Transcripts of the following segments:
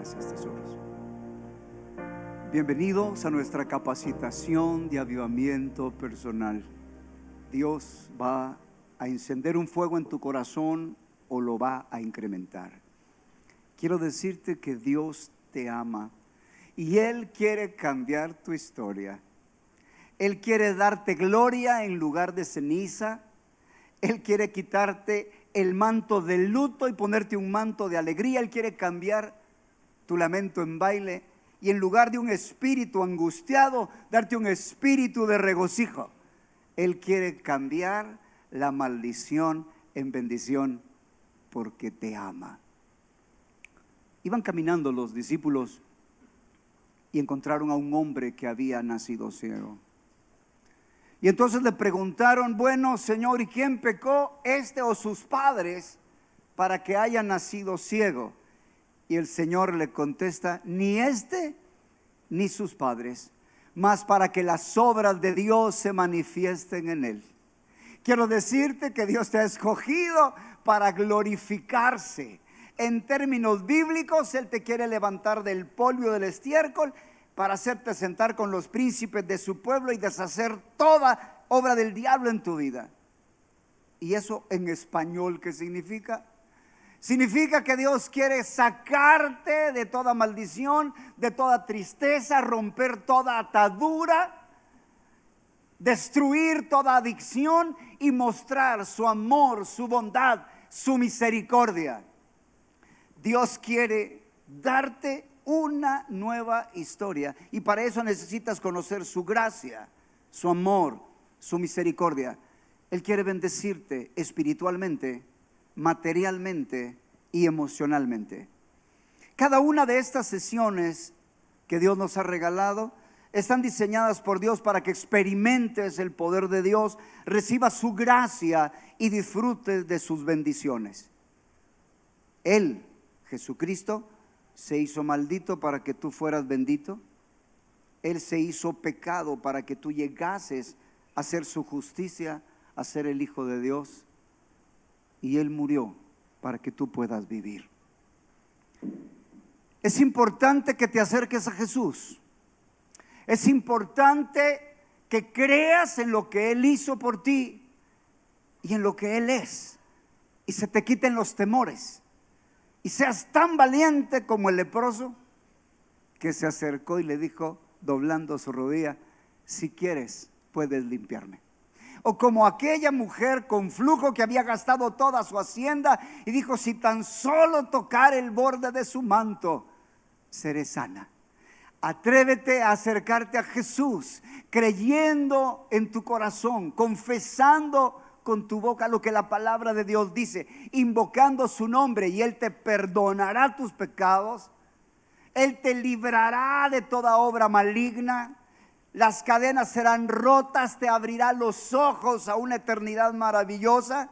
Gracias, tesoros. Bienvenidos a nuestra capacitación de avivamiento personal. Dios va a encender un fuego en tu corazón o lo va a incrementar. Quiero decirte que Dios te ama y Él quiere cambiar tu historia. Él quiere darte gloria en lugar de ceniza. Él quiere quitarte el manto del luto y ponerte un manto de alegría. Él quiere cambiar tu lamento en baile y en lugar de un espíritu angustiado, darte un espíritu de regocijo. Él quiere cambiar la maldición en bendición porque te ama. Iban caminando los discípulos y encontraron a un hombre que había nacido ciego. Y entonces le preguntaron: bueno, Señor, ¿y quién pecó, este o sus padres, para que haya nacido ciego? Y el Señor le contesta: ni este ni sus padres, mas para que las obras de Dios se manifiesten en él. Quiero decirte que Dios te ha escogido para glorificarse. En términos bíblicos, Él te quiere levantar del polvo del estiércol para hacerte sentar con los príncipes de su pueblo y deshacer toda obra del diablo en tu vida. ¿Y eso en español qué significa? Significa que Dios quiere sacarte de toda maldición, de toda tristeza, romper toda atadura, destruir toda adicción y mostrar su amor, su bondad, su misericordia. Dios quiere darte una nueva historia y para eso necesitas conocer su gracia, su amor, su misericordia. Él quiere bendecirte espiritualmente, materialmente y emocionalmente. Cada una de estas sesiones que Dios nos ha regalado están diseñadas por Dios para que experimentes el poder de Dios, recibas su gracia y disfrutes de sus bendiciones. Él, Jesucristo, se hizo maldito para que tú fueras bendito. Él se hizo pecado para que tú llegases a hacer su justicia, a ser el Hijo de Dios. Y Él murió para que tú puedas vivir. Es importante que te acerques a Jesús. Es importante que creas en lo que Él hizo por ti y en lo que Él es. Y se te quiten los temores. Y seas tan valiente como el leproso que se acercó y le dijo, doblando su rodilla: si quieres, puedes limpiarme. O como aquella mujer con flujo que había gastado toda su hacienda y dijo: si tan solo tocar el borde de su manto, seré sana. Atrévete a acercarte a Jesús, creyendo en tu corazón, confesando con tu boca lo que la palabra de Dios dice, invocando su nombre, y Él te perdonará tus pecados. Él te librará de toda obra maligna. Las cadenas serán rotas, te abrirá los ojos a una eternidad maravillosa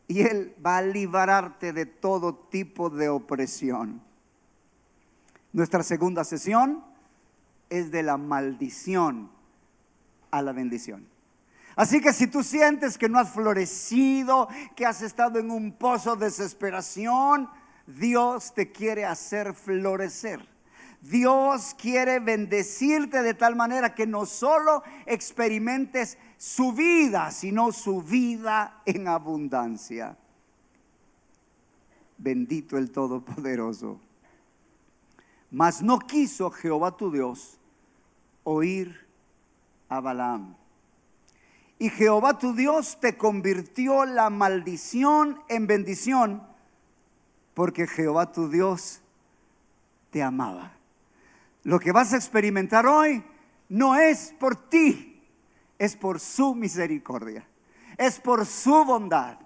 y Él va a librarte de todo tipo de opresión. Nuestra segunda sesión es de la maldición a la bendición. Así que si tú sientes que no has florecido, que has estado en un pozo de desesperación, Dios te quiere hacer florecer. Dios quiere bendecirte de tal manera que no solo experimentes su vida, sino su vida en abundancia. Bendito el Todopoderoso. Mas no quiso Jehová tu Dios oír a Balaam. Y Jehová tu Dios te convirtió la maldición en bendición, porque Jehová tu Dios te amaba. Lo que vas a experimentar hoy no es por ti, es por su misericordia, es por su bondad,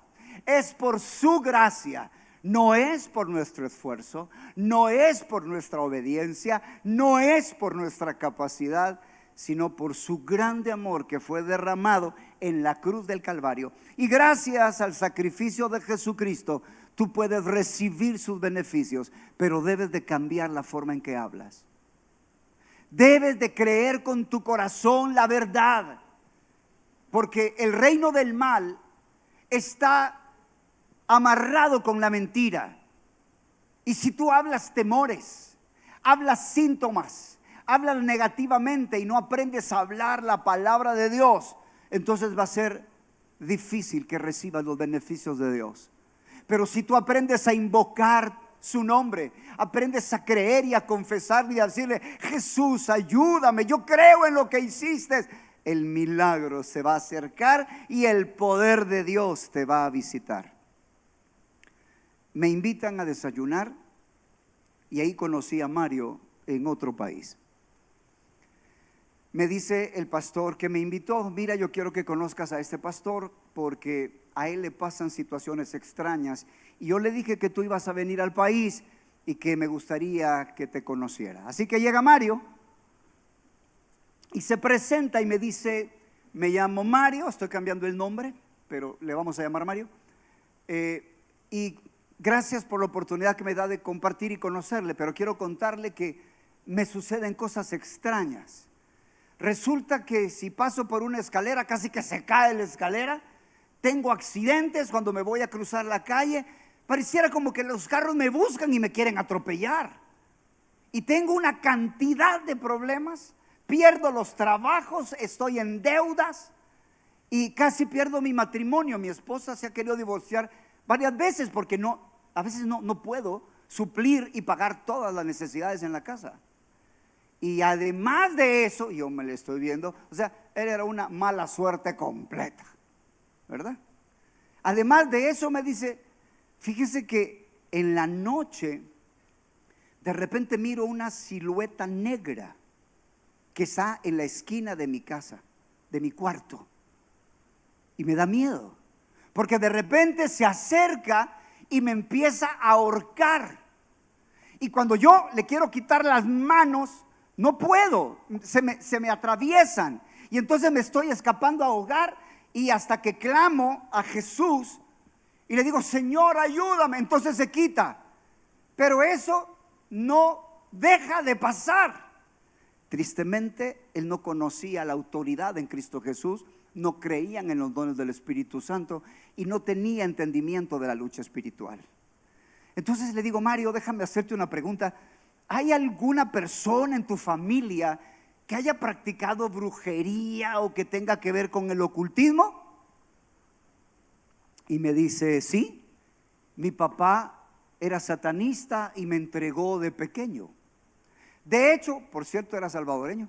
es por su gracia. No es por nuestro esfuerzo, no es por nuestra obediencia, no es por nuestra capacidad, sino por su grande amor que fue derramado en la cruz del Calvario. Y gracias al sacrificio de Jesucristo, tú puedes recibir sus beneficios, pero debes de cambiar la forma en que hablas. Debes de creer con tu corazón la verdad, porque el reino del mal está amarrado con la mentira. Y si tú hablas temores, hablas síntomas, hablas negativamente y no aprendes a hablar la palabra de Dios, entonces va a ser difícil que recibas los beneficios de Dios. Pero si tú aprendes a invocar su nombre, aprendes a creer y a confesarle y a decirle: Jesús, ayúdame, yo creo en lo que hiciste, el milagro se va a acercar y el poder de Dios te va a visitar. Me invitan a desayunar y ahí conocí a Mario en otro país. Me dice el pastor que me invitó: mira, yo quiero que conozcas a este pastor porque a él le pasan situaciones extrañas. Y yo le dije que tú ibas a venir al país y que me gustaría que te conociera. Así que llega Mario y se presenta y me dice: me llamo Mario, estoy cambiando el nombre, pero le vamos a llamar Mario. Y gracias por la oportunidad que me da de compartir y conocerle, pero quiero contarle que me suceden cosas extrañas. Resulta que si paso por una escalera, casi que se cae la escalera. Tengo accidentes cuando me voy a cruzar la calle. Pareciera como que los carros me buscan y me quieren atropellar. Y tengo una cantidad de problemas. Pierdo los trabajos, estoy en deudas y casi pierdo mi matrimonio. Mi esposa se ha querido divorciar varias veces porque a veces no puedo suplir y pagar todas las necesidades en la casa. Y además de eso, yo me le estoy viendo, o sea, él era una mala suerte completa, ¿verdad? Además de eso me dice: fíjese que en la noche de repente miro una silueta negra que está en la esquina de mi casa, de mi cuarto, y me da miedo, porque de repente se acerca y me empieza a ahorcar. Y cuando yo le quiero quitar las manos, no puedo, se me atraviesan. Y entonces me estoy escapando a ahogar. Y hasta que clamo a Jesús y le digo: Señor, ayúdame, entonces se quita. Pero eso no deja de pasar. Tristemente, él no conocía la autoridad en Cristo Jesús, no creían en los dones del Espíritu Santo y no tenía entendimiento de la lucha espiritual. Entonces le digo: Mario, déjame hacerte una pregunta. ¿Hay alguna persona en tu familia que haya practicado brujería o que tenga que ver con el ocultismo? Y me dice: sí, mi papá era satanista y me entregó de pequeño. De hecho, por cierto, era salvadoreño.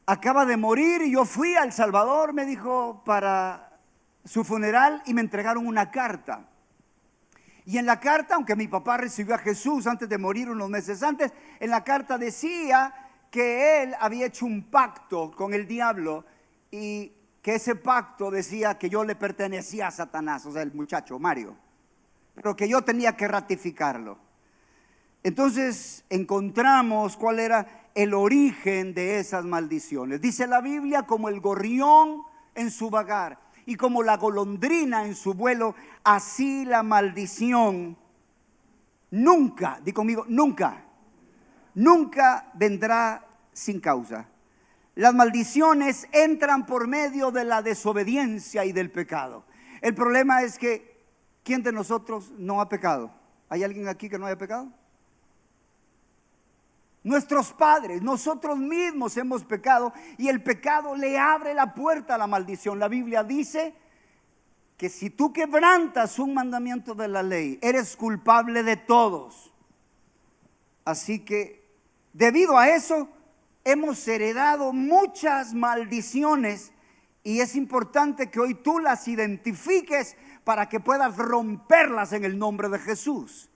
Acaba de morir y yo fui a El Salvador, me dijo, para su funeral y me entregaron una carta. Y en la carta, aunque mi papá recibió a Jesús antes de morir, unos meses antes, en la carta decía que él había hecho un pacto con el diablo y que ese pacto decía que yo le pertenecía a Satanás, o sea, el muchacho Mario, pero que yo tenía que ratificarlo. Entonces encontramos cuál era el origen de esas maldiciones. Dice la Biblia: como el gorrión en su vagar y como la golondrina en su vuelo, así la maldición nunca, di conmigo, nunca vendrá sin causa. Las maldiciones entran por medio de la desobediencia y del pecado. El problema es que, ¿quién de nosotros no ha pecado? ¿Hay alguien aquí que no haya pecado? Nuestros padres, nosotros mismos hemos pecado y el pecado le abre la puerta a la maldición. La Biblia dice que si tú quebrantas un mandamiento de la ley, eres culpable de todos. Así que debido a eso hemos heredado muchas maldiciones y es importante que hoy tú las identifiques para que puedas romperlas en el nombre de Jesús.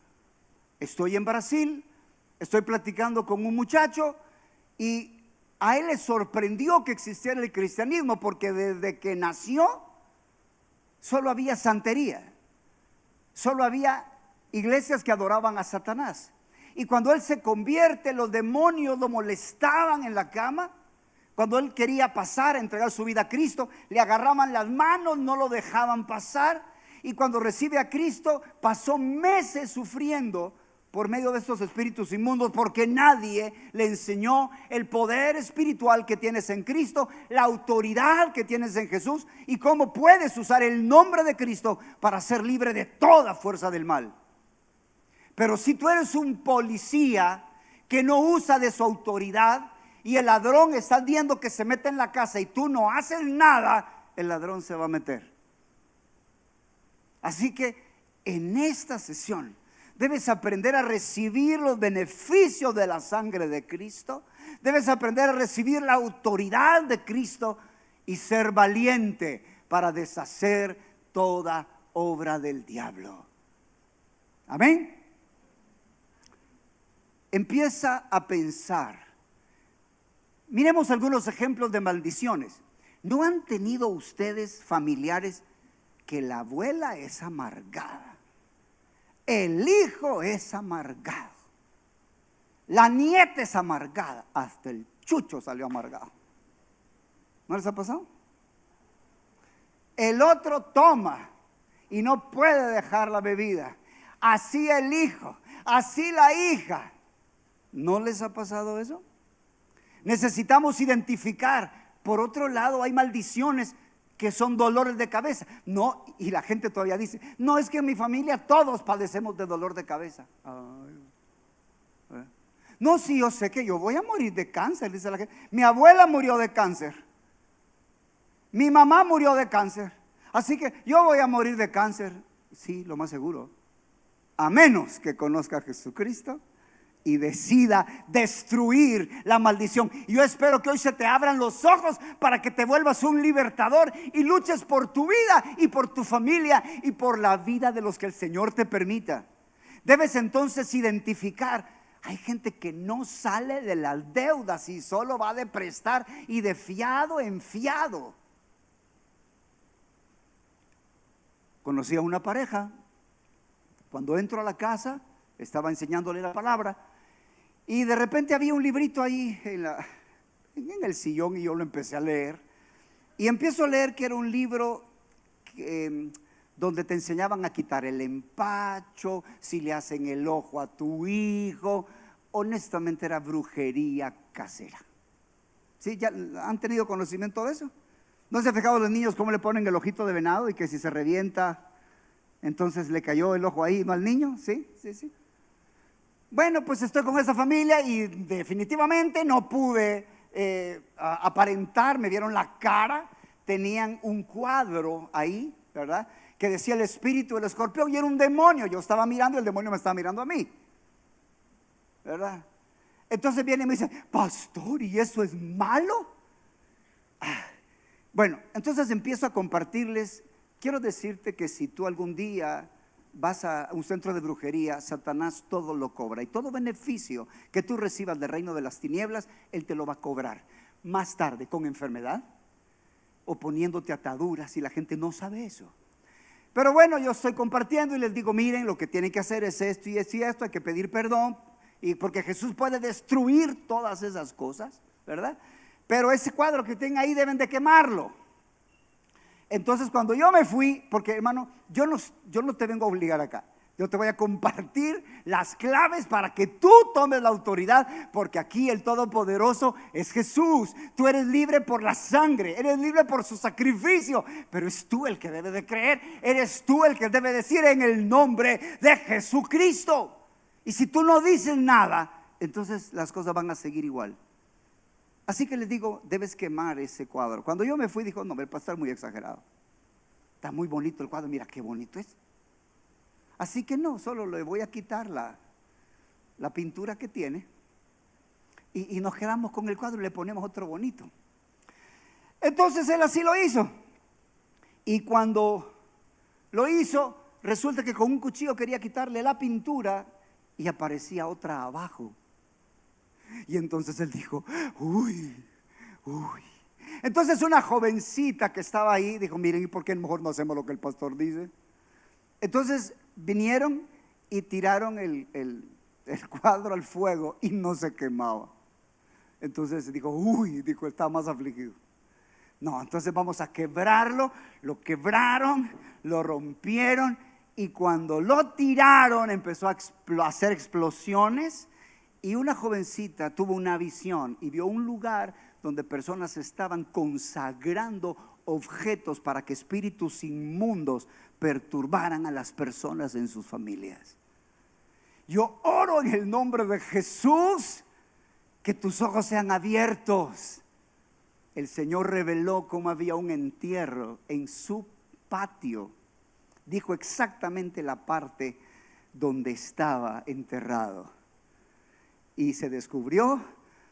Estoy en Brasil. Estoy platicando con un muchacho y a él le sorprendió que existiera el cristianismo porque desde que nació solo había santería, solo había iglesias que adoraban a Satanás. Y cuando él se convierte, los demonios lo molestaban en la cama. Cuando él quería pasar, entregar su vida a Cristo, le agarraban las manos, no lo dejaban pasar. Y cuando recibe a Cristo, pasó meses sufriendo por medio de estos espíritus inmundos, porque nadie le enseñó el poder espiritual que tienes en Cristo, la autoridad que tienes en Jesús y cómo puedes usar el nombre de Cristo para ser libre de toda fuerza del mal. Pero si tú eres un policía que no usa de su autoridad y el ladrón está viendo que se mete en la casa y tú no haces nada, el ladrón se va a meter. Así que en esta sesión debes aprender a recibir los beneficios de la sangre de Cristo. Debes aprender a recibir la autoridad de Cristo y ser valiente para deshacer toda obra del diablo. Amén. Empieza a pensar. Miremos algunos ejemplos de maldiciones. ¿No han tenido ustedes familiares que la abuela es amargada, el hijo es amargado, la nieta es amargada, hasta el chucho salió amargado? ¿No les ha pasado? El otro toma y no puede dejar la bebida, así el hijo, así la hija. ¿No les ha pasado eso? Necesitamos identificar. Por otro lado, hay maldiciones que son dolores de cabeza. No, y la gente todavía dice, no, es que en mi familia todos padecemos de dolor de cabeza. No, sí, yo sé que yo voy a morir de cáncer, dice la gente. Mi abuela murió de cáncer, mi mamá murió de cáncer, así que yo voy a morir de cáncer. Sí, lo más seguro, a menos que conozca a Jesucristo y decida destruir la maldición. Y yo espero que hoy se te abran los ojos para que te vuelvas un libertador y luches por tu vida y por tu familia y por la vida de los que el Señor te permita. Debes entonces identificar. Hay gente que no sale de las deudas y solo va de prestar y de fiado en fiado. Conocí a una pareja. Cuando entro a la casa, estaba enseñándole la palabra y de repente había un librito ahí en el sillón y yo lo empecé a leer. Y empiezo a leer que era un libro donde te enseñaban a quitar el empacho, si le hacen el ojo a tu hijo. Honestamente era brujería casera. ¿Sí? ¿Ya han tenido conocimiento de eso? ¿No se han fijado los niños cómo le ponen el ojito de venado y que si se revienta, entonces le cayó el ojo ahí, ¿no al niño? Sí, sí, sí. Bueno, pues estoy con esa familia y definitivamente no pude aparentar, me vieron la cara, tenían un cuadro ahí, ¿verdad? Que decía el espíritu del escorpión y era un demonio. Yo estaba mirando y el demonio me estaba mirando a mí, ¿verdad? Entonces viene y me dice, pastor, ¿y eso es malo? Bueno, entonces empiezo a compartirles. Quiero decirte que si tú algún día vas a un centro de brujería, Satanás todo lo cobra. Y todo beneficio que tú recibas del reino de las tinieblas, él te lo va a cobrar más tarde con enfermedad o poniéndote ataduras, y la gente no sabe eso. Pero bueno, yo estoy compartiendo y les digo, miren, lo que tienen que hacer es esto y esto y esto, hay que pedir perdón, y porque Jesús puede destruir todas esas cosas, ¿verdad? Pero ese cuadro que tienen ahí deben de quemarlo. Entonces cuando yo me fui, porque hermano, yo no te vengo a obligar acá, yo te voy a compartir las claves para que tú tomes la autoridad, porque aquí el Todopoderoso es Jesús. Tú eres libre por la sangre, eres libre por su sacrificio, pero es tú el que debe de creer, eres tú el que debe decir en el nombre de Jesucristo. Y si tú no dices nada, entonces las cosas van a seguir igual. Así que les digo, debes quemar ese cuadro. Cuando yo me fui, dijo, no, el pastor muy exagerado. Está muy bonito el cuadro, mira qué bonito es. Así que no, solo le voy a quitar la pintura que tiene y nos quedamos con el cuadro y le ponemos otro bonito. Entonces él así lo hizo. Y cuando lo hizo, resulta que con un cuchillo quería quitarle la pintura y aparecía otra abajo. Y entonces él dijo, uy. Entonces una jovencita que estaba ahí dijo, miren, ¿y por qué mejor no hacemos lo que el pastor dice? Entonces vinieron y tiraron el cuadro al fuego y no se quemaba. Entonces dijo, dijo, estaba más afligido. No, entonces vamos a quebrarlo. Lo quebraron, lo rompieron, y cuando lo tiraron empezó a hacer explosiones. Y una jovencita tuvo una visión y vio un lugar donde personas estaban consagrando objetos para que espíritus inmundos perturbaran a las personas en sus familias. Yo oro en el nombre de Jesús que tus ojos sean abiertos. El Señor reveló cómo había un entierro en su patio. Dijo exactamente la parte donde estaba enterrado. Y se descubrió,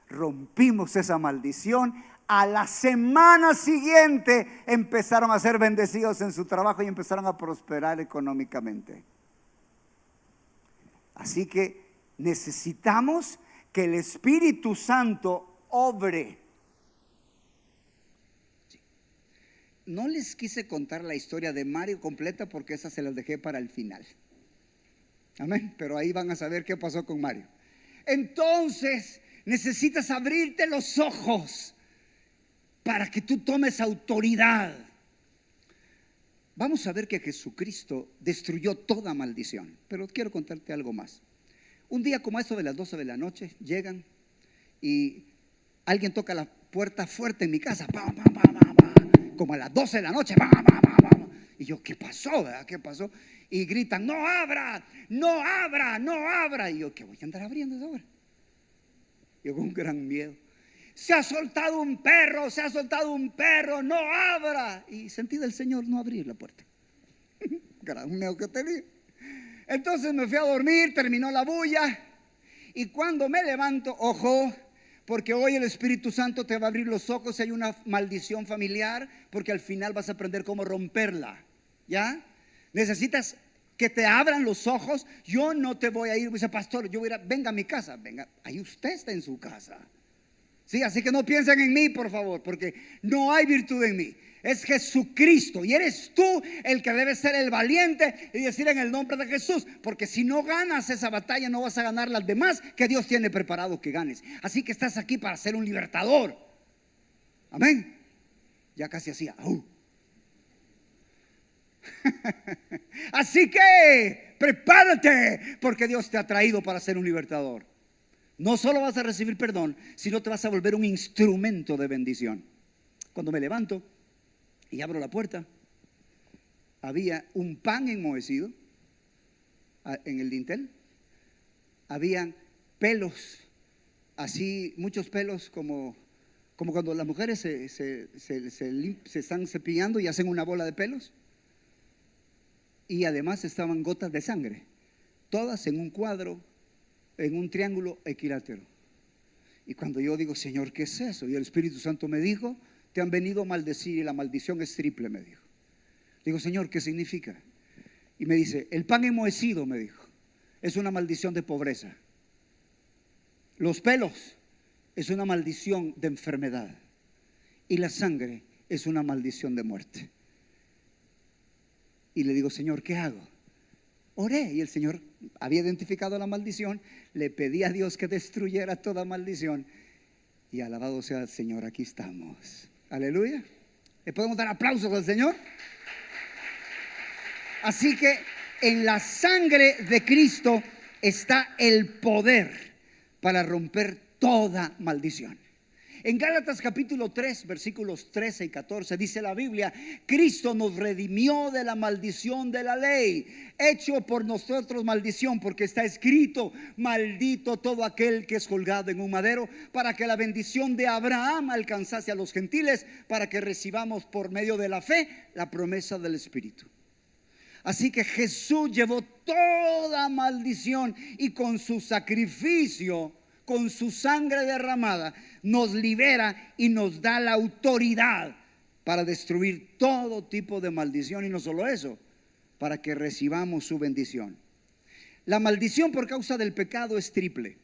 rompimos esa maldición. A la semana siguiente empezaron a ser bendecidos en su trabajo y empezaron a prosperar económicamente. Así que necesitamos que el Espíritu Santo obre. No les quise contar la historia de Mario completa porque esa se las dejé para el final. Amén. Pero ahí van a saber qué pasó con Mario. Entonces necesitas abrirte los ojos para que tú tomes autoridad. Vamos a ver que Jesucristo destruyó toda maldición. Pero quiero contarte algo más. Un día como eso de las 12 de la noche, llegan y alguien toca la puerta fuerte en mi casa. ¡Pam, pam, pam, pam, pam! Como a las 12 de la noche. ¡Pam, pam, pam, pam! Y yo, ¿qué pasó? ¿Verdad? ¿Qué pasó? Y gritan, no abra, no abra, no abra. Y yo, ¿qué voy a andar abriendo esa hora? Yo con gran miedo. Se ha soltado un perro, se ha soltado un perro, no abra. Y sentí del Señor no abrir la puerta. Gran miedo que tenía. Entonces me fui a dormir, terminó la bulla. Y cuando me levanto, ojo, porque hoy el Espíritu Santo te va a abrir los ojos si hay una maldición familiar, porque al final vas a aprender cómo romperla. ¿Ya? Necesitas que te abran los ojos. Yo no te voy a ir, dice pastor, yo voy a ir venga a mi casa. Venga, ahí usted está en su casa. Sí, así que no piensen en mí, por favor, porque no hay virtud en mí. Es Jesucristo y eres tú el que debe ser el valiente y decir en el nombre de Jesús, porque si no ganas esa batalla no vas a ganar las demás que Dios tiene preparado que ganes. Así que estás aquí para ser un libertador. Amén. Ya casi hacía Así que prepárate, porque Dios te ha traído para ser un libertador. No solo vas a recibir perdón, sino te vas a volver un instrumento de bendición. Cuando me levanto y abro la puerta, había un pan enmohecido en el dintel. Habían pelos, así muchos pelos como cuando las mujeres se están cepillando y hacen una bola de pelos. Y además estaban gotas de sangre, todas en un cuadro, en un triángulo equilátero. Y cuando yo digo, Señor, ¿qué es eso? Y el Espíritu Santo me dijo, te han venido a maldecir y la maldición es triple, me dijo. Digo, Señor, ¿qué significa? Y me dice, el pan enmohecido, me dijo, es una maldición de pobreza. Los pelos es una maldición de enfermedad. Y la sangre es una maldición de muerte. Y le digo, Señor, ¿qué hago? Oré y el Señor había identificado la maldición. Le pedí a Dios que destruyera toda maldición. Y alabado sea el Señor, aquí estamos. Aleluya. ¿Le podemos dar aplausos al Señor? Así que en la sangre de Cristo está el poder para romper toda maldición. En Gálatas capítulo 3 versículos 13 y 14 dice la Biblia, Cristo nos redimió de la maldición de la ley, hecho por nosotros maldición, porque está escrito, maldito todo aquel que es colgado en un madero, para que la bendición de Abraham alcanzase a los gentiles, para que recibamos por medio de la fe la promesa del Espíritu. Así que Jesús llevó toda maldición y con su sacrificio, con su sangre derramada, nos libera y nos da la autoridad para destruir todo tipo de maldición. Y no solo eso, para que recibamos su bendición. La maldición por causa del pecado es triple.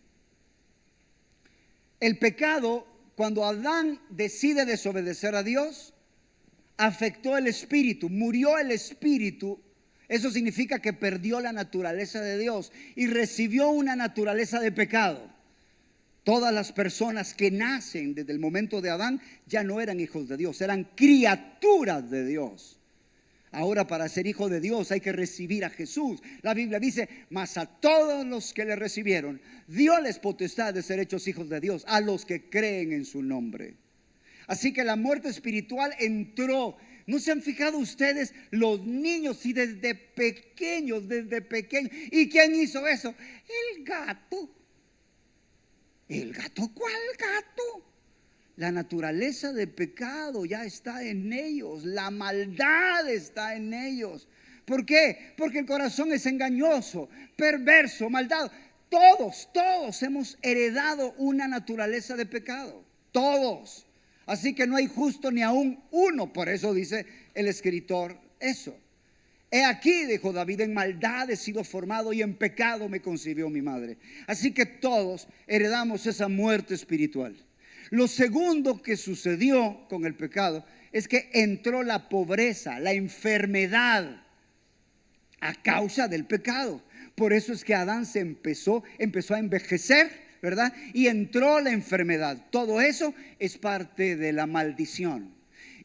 El pecado, cuando Adán decide desobedecer a Dios, afectó el espíritu, murió el espíritu. Eso significa que perdió la naturaleza de Dios y recibió una naturaleza de pecado. Todas las personas que nacen desde el momento de Adán ya no eran hijos de Dios, eran criaturas de Dios. Ahora, para ser hijo de Dios hay que recibir a Jesús. La Biblia dice, mas a todos los que le recibieron, dióles potestad de ser hechos hijos de Dios, a los que creen en su nombre. Así que la muerte espiritual entró ¿No se han fijado ustedes los niños y desde pequeños? ¿Y quién hizo eso? El gato. ¿El gato? ¿Cuál gato? La naturaleza de pecado ya está en ellos. La maldad está en ellos. ¿Por qué? Porque el corazón es engañoso, perverso, malvado. Todos hemos heredado una naturaleza de pecado. Todos. Así que no hay justo ni aún uno. Por eso dice el escritor eso. He aquí, dijo David, en maldad he sido formado y en pecado me concibió mi madre. Así que todos heredamos esa muerte espiritual. Lo segundo que sucedió con el pecado es que entró la pobreza, la enfermedad a causa del pecado. Por eso es que Adán se empezó a envejecer, ¿verdad? Y entró la enfermedad. Todo eso es parte de la maldición.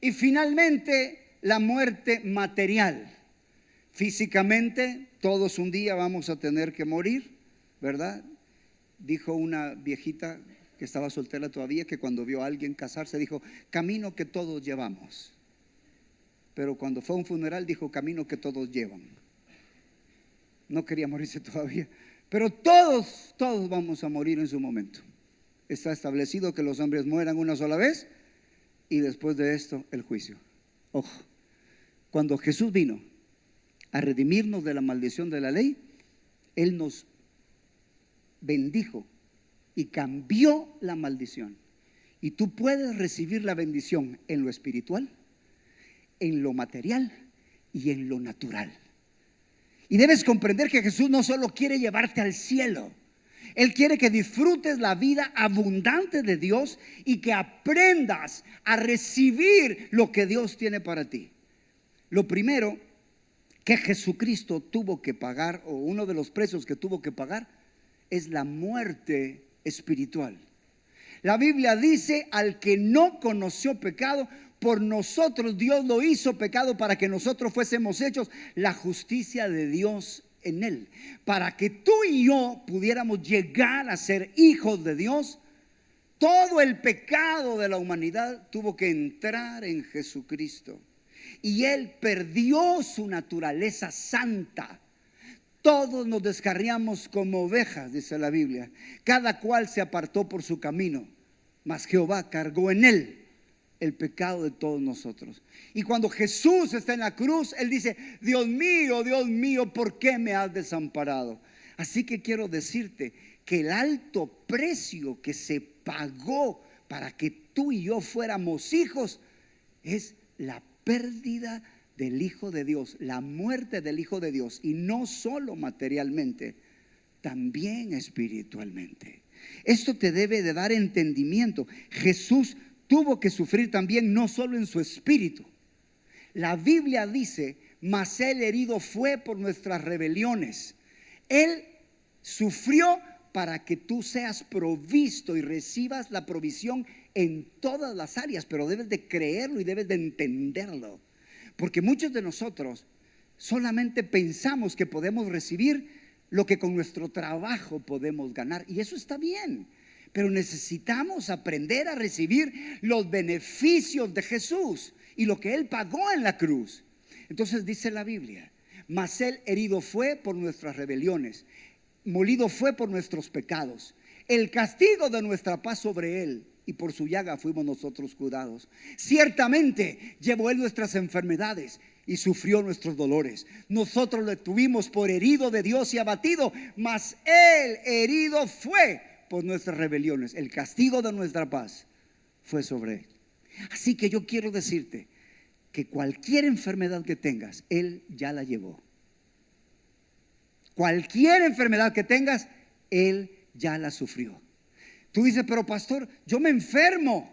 Y finalmente la muerte material. Físicamente todos un día vamos a tener que morir, ¿verdad? Dijo una viejita que estaba soltera todavía, que cuando vio a alguien casarse dijo: camino que todos llevamos. Pero cuando fue a un funeral dijo: camino que todos llevan. No quería morirse todavía, pero todos vamos a morir en su momento. Está establecido que los hombres mueran una sola vez y después de esto el juicio. Ojo, cuando Jesús vino a redimirnos de la maldición de la ley, Él nos bendijo y cambió la maldición. Y tú puedes recibir la bendición en lo espiritual, en lo material y en lo natural. Y debes comprender que Jesús no solo quiere llevarte al cielo, Él quiere que disfrutes la vida abundante de Dios y que aprendas a recibir lo que Dios tiene para ti. Lo primero que Jesucristo tuvo que pagar, o uno de los precios que tuvo que pagar, es la muerte espiritual. La Biblia dice: al que no conoció pecado, por nosotros Dios lo hizo pecado para que nosotros fuésemos hechos la justicia de Dios en él. Para que tú y yo pudiéramos llegar a ser hijos de Dios, todo el pecado de la humanidad tuvo que entrar en Jesucristo. Y Él perdió su naturaleza santa. Todos nos descarriamos como ovejas, dice la Biblia. Cada cual se apartó por su camino, mas Jehová cargó en Él el pecado de todos nosotros. Y cuando Jesús está en la cruz, Él dice: Dios mío, ¿por qué me has desamparado? Así que quiero decirte que el alto precio que se pagó para que tú y yo fuéramos hijos es la pérdida del Hijo de Dios, la muerte del Hijo de Dios. Y no solo materialmente, también espiritualmente. Esto te debe de dar entendimiento. Jesús tuvo que sufrir también, no solo en su espíritu. La Biblia dice: mas Él herido fue por nuestras rebeliones. Él sufrió para que tú seas provisto y recibas la provisión en todas las áreas. Pero debes de creerlo y debes de entenderlo, porque muchos de nosotros solamente pensamos que podemos recibir lo que con nuestro trabajo podemos ganar, y eso está bien, pero necesitamos aprender a recibir los beneficios de Jesús y lo que Él pagó en la cruz. Entonces dice la Biblia: mas Él herido fue por nuestras rebeliones, molido fue por nuestros pecados. El castigo de nuestra paz sobre Él, y por su llaga fuimos nosotros curados. Ciertamente llevó Él nuestras enfermedades y sufrió nuestros dolores. Nosotros le tuvimos por herido de Dios y abatido, mas Él herido fue por nuestras rebeliones. El castigo de nuestra paz fue sobre Él. Así que yo quiero decirte que cualquier enfermedad que tengas, Él ya la llevó. Cualquier enfermedad que tengas, Él ya la sufrió. Tú dices: pero pastor, yo me enfermo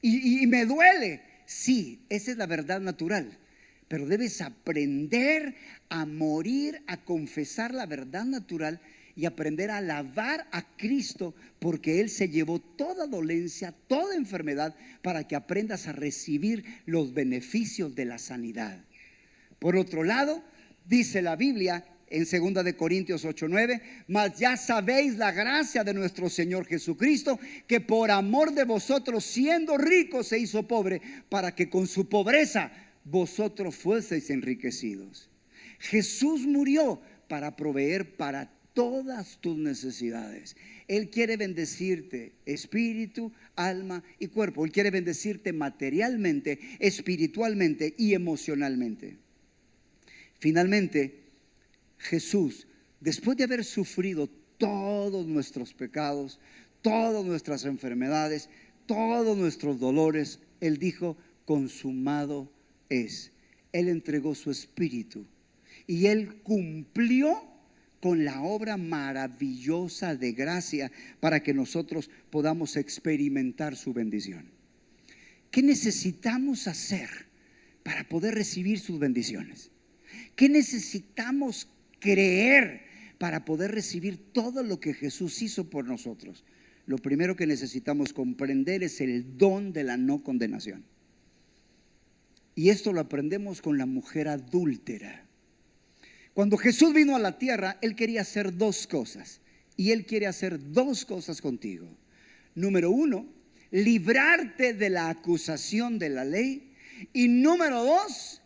y me duele. Sí, esa es la verdad natural. Pero debes aprender a morir, a confesar la verdad natural y aprender a alabar a Cristo, porque Él se llevó toda dolencia, toda enfermedad, para que aprendas a recibir los beneficios de la sanidad. Por otro lado, dice la Biblia en 2 de Corintios 8:9: mas ya sabéis la gracia de nuestro Señor Jesucristo, que por amor de vosotros, siendo rico, se hizo pobre, para que con su pobreza vosotros fueseis enriquecidos. Jesús murió para proveer para todas tus necesidades. Él quiere bendecirte espíritu, alma y cuerpo. Él quiere bendecirte materialmente, espiritualmente y emocionalmente. Finalmente, Jesús, después de haber sufrido todos nuestros pecados, todas nuestras enfermedades, todos nuestros dolores, Él dijo: consumado es. Él entregó su espíritu y Él cumplió con la obra maravillosa de gracia para que nosotros podamos experimentar su bendición. ¿Qué necesitamos hacer para poder recibir sus bendiciones? ¿Qué necesitamos creer para poder recibir todo lo que Jesús hizo por nosotros? Lo primero que necesitamos comprender es el don de la no condenación. Y esto lo aprendemos con la mujer adúltera. Cuando Jesús vino a la tierra, Él quería hacer dos cosas. Y Él quiere hacer dos cosas contigo. Número uno, librarte de la acusación de la ley. Y número dos,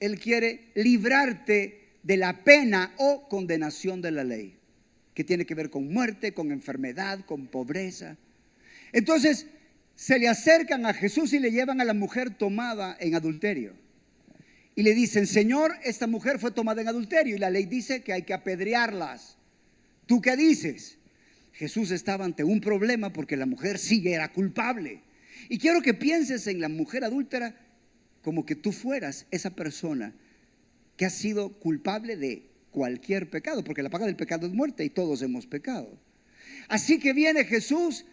Él quiere librarte de la pena o condenación de la ley, que tiene que ver con muerte, con enfermedad, con pobreza. Entonces se le acercan a Jesús y le llevan a la mujer tomada en adulterio. Y le dicen: Señor, esta mujer fue tomada en adulterio y la ley dice que hay que apedrearlas. ¿Tú qué dices? Jesús estaba ante un problema porque la mujer sí era culpable. Y quiero que pienses en la mujer adúltera como que tú fueras esa persona que ha sido culpable de cualquier pecado, porque la paga del pecado es muerte y todos hemos pecado. Así que viene Jesús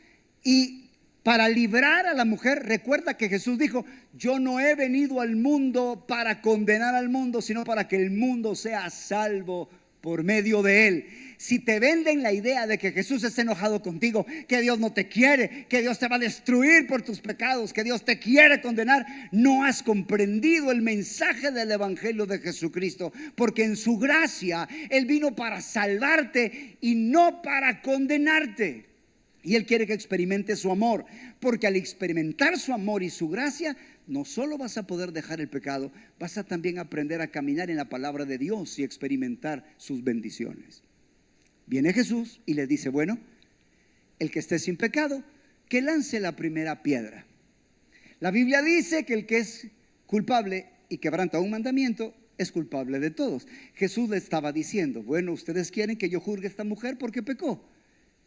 y para librar a la mujer, recuerda que Jesús dijo: yo no he venido al mundo para condenar al mundo, sino para que el mundo sea salvo por medio de él. Si te venden la idea de que Jesús está enojado contigo, que Dios no te quiere, que Dios te va a destruir por tus pecados, que Dios te quiere condenar, no has comprendido el mensaje del evangelio de Jesucristo, porque en su gracia Él vino para salvarte y no para condenarte. Y Él quiere que experimentes su amor, porque al experimentar su amor y su gracia, no solo vas a poder dejar el pecado, vas a también aprender a caminar en la palabra de Dios y experimentar sus bendiciones. Viene Jesús y le dice: bueno, el que esté sin pecado, que lance la primera piedra. La Biblia dice que el que es culpable y quebranta un mandamiento es culpable de todos. Jesús le estaba diciendo: bueno, ustedes quieren que yo juzgue a esta mujer porque pecó.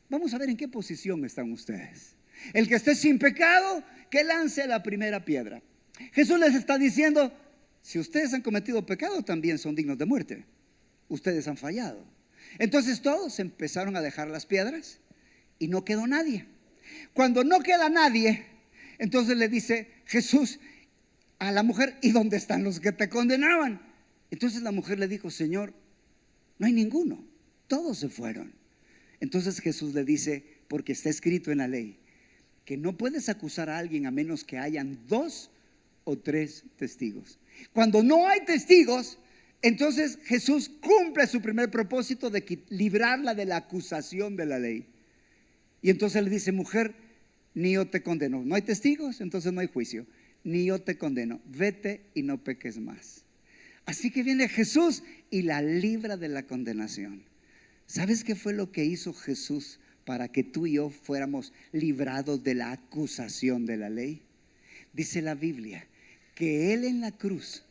Vamos a ver en qué posición están ustedes. El que esté sin pecado, que lance la primera piedra. Jesús les está diciendo: si ustedes han cometido pecado, también son dignos de muerte. Ustedes han fallado. Entonces todos empezaron a dejar las piedras y no quedó nadie. Cuando no queda nadie, entonces le dice Jesús a la mujer: ¿y dónde están los que te condenaban? Entonces la mujer le dijo: Señor, no hay ninguno, todos se fueron. Entonces Jesús le dice: porque está escrito en la ley que no puedes acusar a alguien a menos que hayan 2 o 3 testigos. Cuando no hay testigos, entonces Jesús cumple su primer propósito de librarla de la acusación de la ley. Y entonces le dice: mujer, ni yo te condeno. No hay testigos, entonces no hay juicio. Ni yo te condeno, vete y no peques más. Así que viene Jesús y la libra de la condenación. ¿Sabes qué fue lo que hizo Jesús para que tú y yo fuéramos librados de la acusación de la ley? Dice la Biblia que Él en la cruz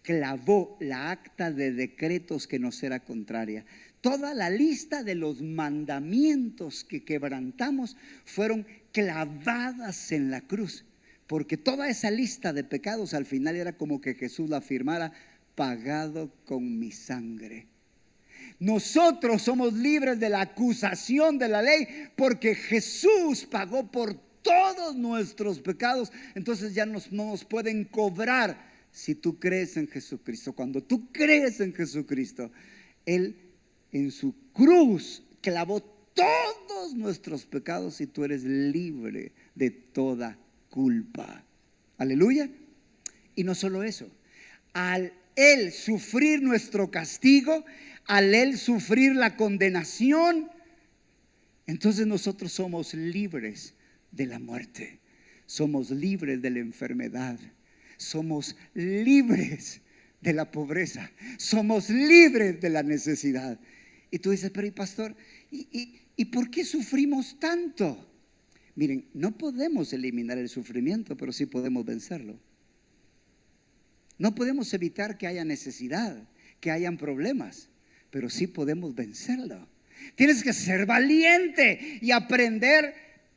clavó la acta de decretos que nos era contraria. Toda la lista de los mandamientos que quebrantamos fueron clavadas en la cruz, porque toda esa lista de pecados al final era como que Jesús la afirmara: pagado con mi sangre. Nosotros somos libres de la acusación de la ley porque Jesús pagó por todos nuestros pecados. Entonces ya no nos pueden cobrar si tú crees en Jesucristo. Cuando tú crees en Jesucristo, Él en su cruz clavó todos nuestros pecados y tú eres libre de toda culpa. Aleluya. Y no solo eso, al Él sufrir nuestro castigo, al Él sufrir la condenación, entonces nosotros somos libres de la muerte, somos libres de la enfermedad, somos libres de la pobreza, somos libres de la necesidad. Y tú dices, pero pastor, ¿y por qué sufrimos tanto? Miren, no podemos eliminar el sufrimiento, pero sí podemos vencerlo. No podemos evitar que haya necesidad, que hayan problemas, pero sí podemos vencerlo. Tienes que ser valiente y aprender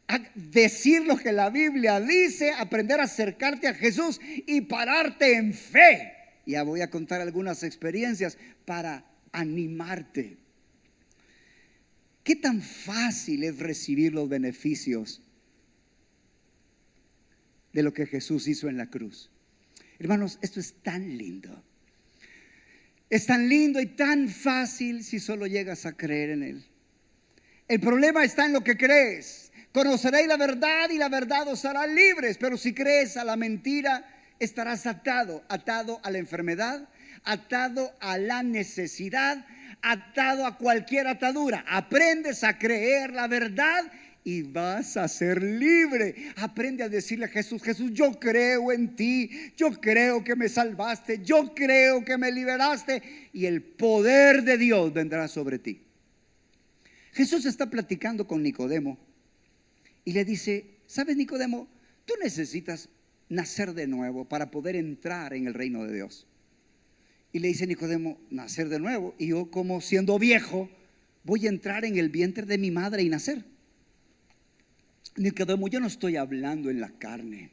a decir lo que la Biblia dice, aprender a acercarte a Jesús y pararte en fe. Ya voy a contar algunas experiencias para animarte. ¿Qué tan fácil es recibir los beneficios de lo que Jesús hizo en la cruz? Hermanos, esto es tan lindo. Es tan lindo y tan fácil si solo llegas a creer en Él. El problema está en lo que crees. Conoceréis la verdad y la verdad os hará libres. Pero si crees a la mentira, estarás atado a la enfermedad, atado a la necesidad, atado a cualquier atadura. Aprendes a creer la verdad y vas a ser libre. Aprende a decirle a Jesús: Jesús, yo creo en ti, yo creo que me salvaste, yo creo que me liberaste, y el poder de Dios vendrá sobre ti. Jesús está platicando con Nicodemo y le dice: ¿sabes, Nicodemo? Tú necesitas nacer de nuevo para poder entrar en el reino de Dios. Y le dice Nicodemo: nacer de nuevo, y yo, como siendo viejo, voy a entrar en el vientre de mi madre y nacer. Nicodemo, yo no estoy hablando en la carne,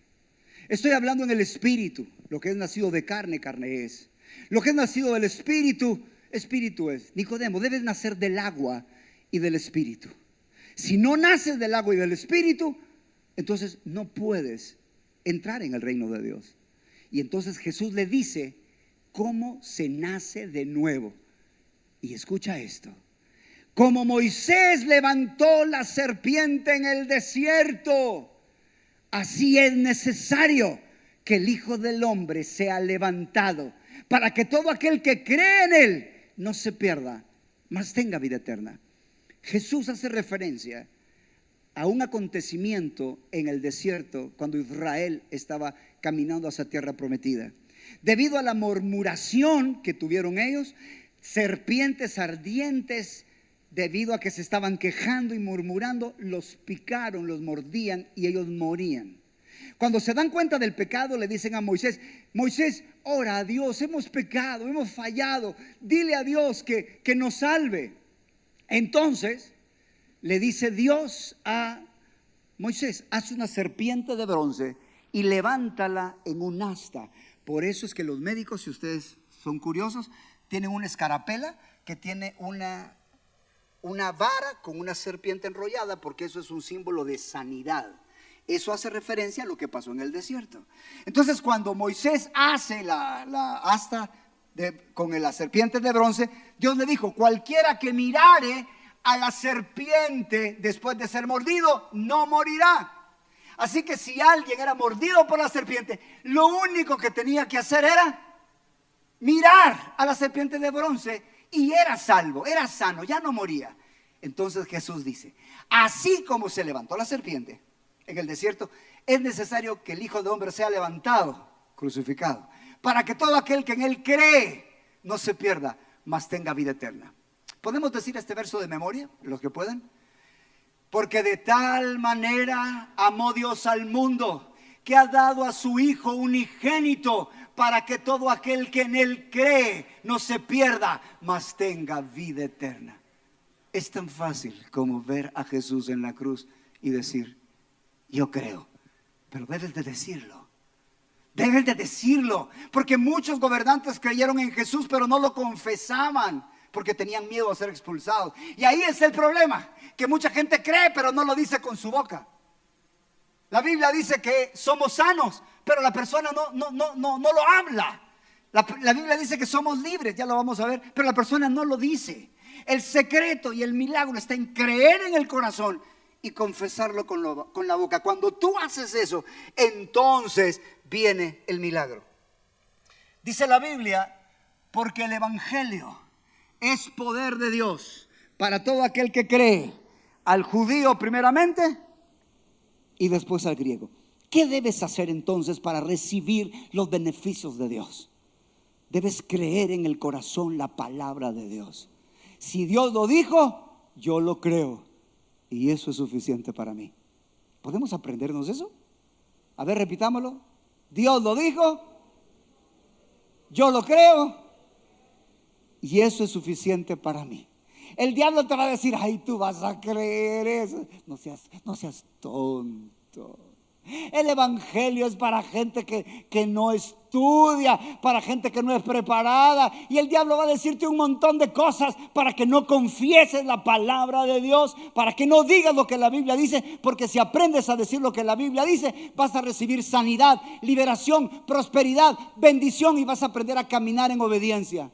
estoy hablando en el espíritu. Lo que es nacido de carne, carne es. Lo que es nacido del espíritu, espíritu es. Nicodemo, debes nacer del agua y del espíritu. Si no naces del agua y del espíritu, entonces no puedes entrar en el reino de Dios. Y entonces Jesús le dice cómo se nace de nuevo. Y escucha esto: como Moisés levantó la serpiente en el desierto, así es necesario que el Hijo del Hombre sea levantado, para que todo aquel que cree en Él no se pierda, mas tenga vida eterna. Jesús hace referencia a un acontecimiento en el desierto cuando Israel estaba caminando hacia tierra prometida. Debido a la murmuración que tuvieron ellos, serpientes ardientes, debido a que se estaban quejando y murmurando, los picaron, los mordían y ellos morían. Cuando se dan cuenta del pecado, le dicen a Moisés: Moisés, ora a Dios, hemos pecado, hemos fallado, dile a Dios que nos salve. Entonces le dice Dios a Moisés: haz una serpiente de bronce y levántala en un asta. Por eso es que los médicos, si ustedes son curiosos, tienen una escarapela que tiene una vara con una serpiente enrollada, porque eso es un símbolo de sanidad. Eso hace referencia a lo que pasó en el desierto. Entonces, cuando Moisés hace la asta con la serpiente de bronce, Dios le dijo: cualquiera que mirare a la serpiente después de ser mordido no morirá. Así que si alguien era mordido por la serpiente, lo único que tenía que hacer era mirar a la serpiente de bronce y era salvo, era sano, ya no moría. Entonces Jesús dice: así como se levantó la serpiente en el desierto, es necesario que el Hijo del Hombre sea levantado, crucificado, para que todo aquel que en Él cree no se pierda, mas tenga vida eterna. ¿Podemos decir este verso de memoria, los que puedan? Porque de tal manera amó Dios al mundo, que ha dado a su Hijo unigénito, para que todo aquel que en Él cree no se pierda, mas tenga vida eterna. Es tan fácil como ver a Jesús en la cruz y decir: yo creo. Pero debes de decirlo. Debes de decirlo. Porque muchos gobernantes creyeron en Jesús, pero no lo confesaban, porque tenían miedo a ser expulsados. Y ahí es el problema, que mucha gente cree, pero no lo dice con su boca. La Biblia dice que somos sanos, pero la persona no lo habla. La Biblia dice que somos libres, ya lo vamos a ver, pero la persona no lo dice. El secreto y el milagro está en creer en el corazón y confesarlo con la boca. Cuando tú haces eso, entonces viene el milagro. Dice la Biblia: porque el evangelio es poder de Dios para todo aquel que cree, al judío primeramente y después al griego. ¿Qué debes hacer entonces para recibir los beneficios de Dios? Debes creer en el corazón la palabra de Dios. Si Dios lo dijo, yo lo creo, y eso es suficiente para mí. ¿Podemos aprendernos eso? A ver, repitámoslo. Dios lo dijo, yo lo creo, y eso es suficiente para mí. El diablo te va a decir: ay, tú vas a creer eso. No seas tonto. El evangelio es para gente que no estudia, para gente que no es preparada. Y el diablo va a decirte un montón de cosas para que no confieses la palabra de Dios, para que no digas lo que la Biblia dice. Porque si aprendes a decir lo que la Biblia dice, vas a recibir sanidad, liberación, prosperidad, bendición, y vas a aprender a caminar en obediencia.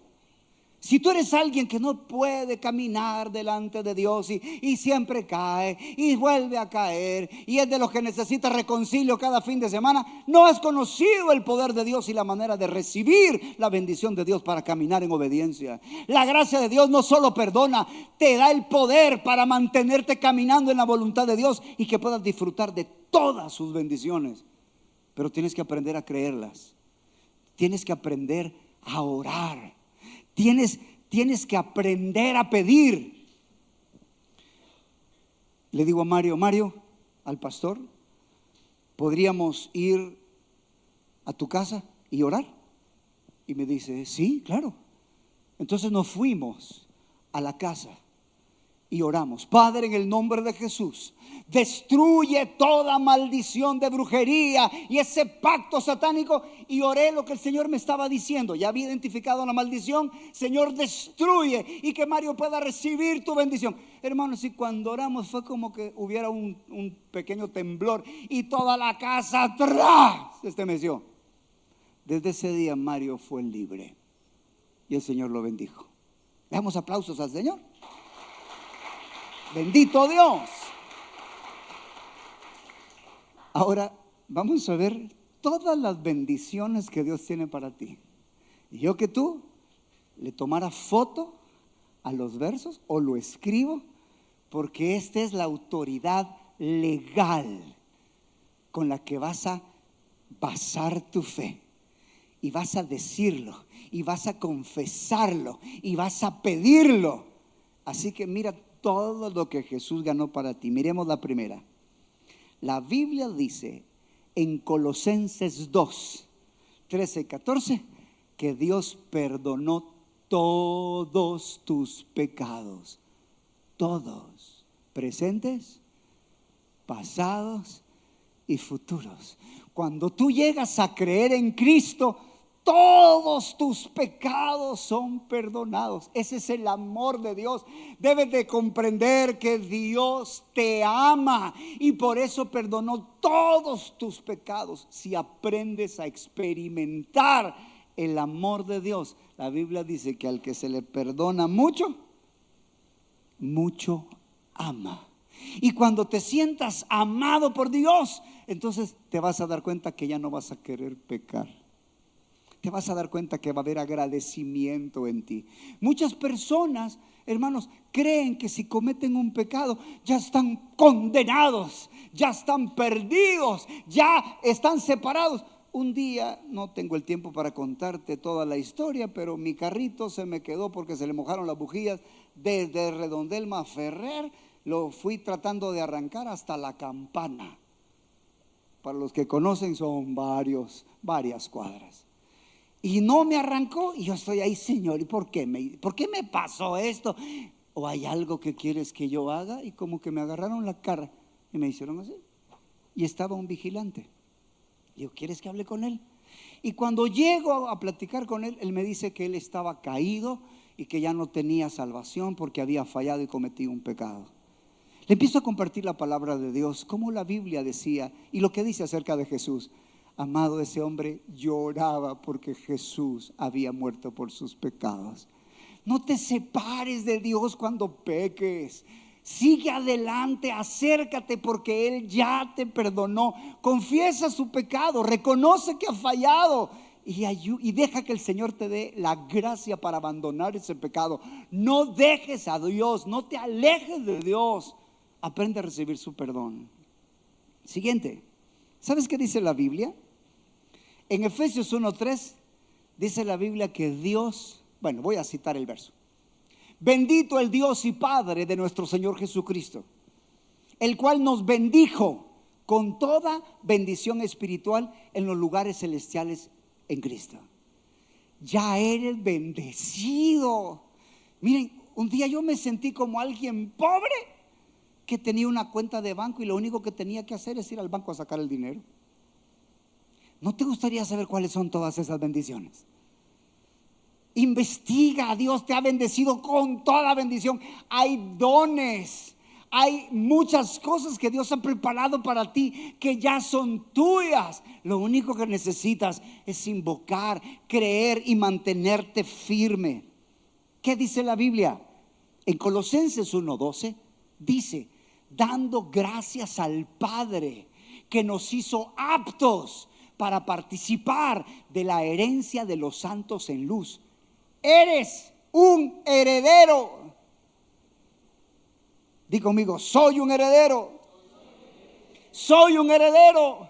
Si tú eres alguien que no puede caminar delante de Dios y siempre cae y vuelve a caer, y es de los que necesita reconcilio cada fin de semana, no has conocido el poder de Dios y la manera de recibir la bendición de Dios para caminar en obediencia. La gracia de Dios no solo perdona, te da el poder para mantenerte caminando en la voluntad de Dios y que puedas disfrutar de todas sus bendiciones. Pero tienes que aprender a creerlas. Tienes que aprender a orar. Tienes que aprender a pedir. Le digo a Mario, al pastor: ¿podríamos ir a tu casa y orar? Y me dice: sí, claro. Entonces nos fuimos a la casa y oramos. Padre, en el nombre de Jesús, destruye toda maldición de brujería y ese pacto satánico. Y oré lo que el Señor me estaba diciendo. Ya había identificado la maldición. Señor, destruye, y que Mario pueda recibir tu bendición. Hermanos, y cuando oramos fue como que hubiera un pequeño temblor y toda la casa atrás se estremeció. Desde ese día Mario fue libre y el Señor lo bendijo. Le damos aplausos al Señor. Bendito Dios. Ahora vamos a ver todas las bendiciones que Dios tiene para ti. Y yo que tú le tomara foto a los versos o lo escribo, porque esta es la autoridad legal con la que vas a basar tu fe, y vas a decirlo, y vas a confesarlo, y vas a pedirlo. Así que mira todo lo que Jesús ganó para ti. Miremos la primera. La Biblia dice en Colosenses 2, 13 y 14 que Dios perdonó todos tus pecados. Todos, presentes, pasados y futuros. Cuando tú llegas a creer en Cristo, todos tus pecados son perdonados. Ese es el amor de Dios. Debes de comprender que Dios te ama y por eso perdonó todos tus pecados. Si aprendes a experimentar el amor de Dios, la Biblia dice que al que se le perdona mucho, mucho ama. Y cuando te sientas amado por Dios, entonces te vas a dar cuenta que ya no vas a querer pecar. Te vas a dar cuenta que va a haber agradecimiento en ti. Muchas personas, hermanos, creen que si cometen un pecado ya están condenados, ya están perdidos, ya están separados. Un día, no tengo el tiempo para contarte toda la historia, pero mi carrito se me quedó porque se le mojaron las bujías desde Redondelma a Ferrer. Lo fui tratando de arrancar hasta La Campana. Para los que conocen, son varias cuadras. Y no me arrancó, y yo estoy ahí: Señor, ¿y por qué me pasó esto? ¿O hay algo que quieres que yo haga? Y como que me agarraron la cara y me hicieron así. Y estaba un vigilante. Digo: ¿quieres que hable con él? Y cuando llego a platicar con él, él me dice que él estaba caído y que ya no tenía salvación porque había fallado y cometido un pecado. Le empiezo a compartir la palabra de Dios, como la Biblia decía y lo que dice acerca de Jesús. Amado, ese hombre lloraba porque Jesús había muerto por sus pecados. No te separes de Dios cuando peques. Sigue adelante, acércate porque Él ya te perdonó. Confiesa su pecado, reconoce que ha fallado y deja que el Señor te dé la gracia para abandonar ese pecado. No dejes a Dios, no te alejes de Dios. Aprende a recibir su perdón. Siguiente. ¿Sabes qué dice la Biblia? En Efesios 1:3 dice la Biblia que Dios, bueno, voy a citar el verso. Bendito el Dios y Padre de nuestro Señor Jesucristo, el cual nos bendijo con toda bendición espiritual en los lugares celestiales en Cristo. Ya eres bendecido. Miren, un día yo me sentí como alguien pobre que tenía una cuenta de banco y lo único que tenía que hacer es ir al banco a sacar el dinero. ¿No te gustaría saber cuáles son todas esas bendiciones? Investiga, Dios te ha bendecido con toda bendición. Hay dones, hay muchas cosas que Dios ha preparado para ti que ya son tuyas. Lo único que necesitas es invocar, creer y mantenerte firme. ¿Qué dice la Biblia? En Colosenses 1:12 dice: dando gracias al Padre que nos hizo aptos para participar de la herencia de los santos en luz. Eres un heredero. Di conmigo: soy un heredero. Soy un heredero.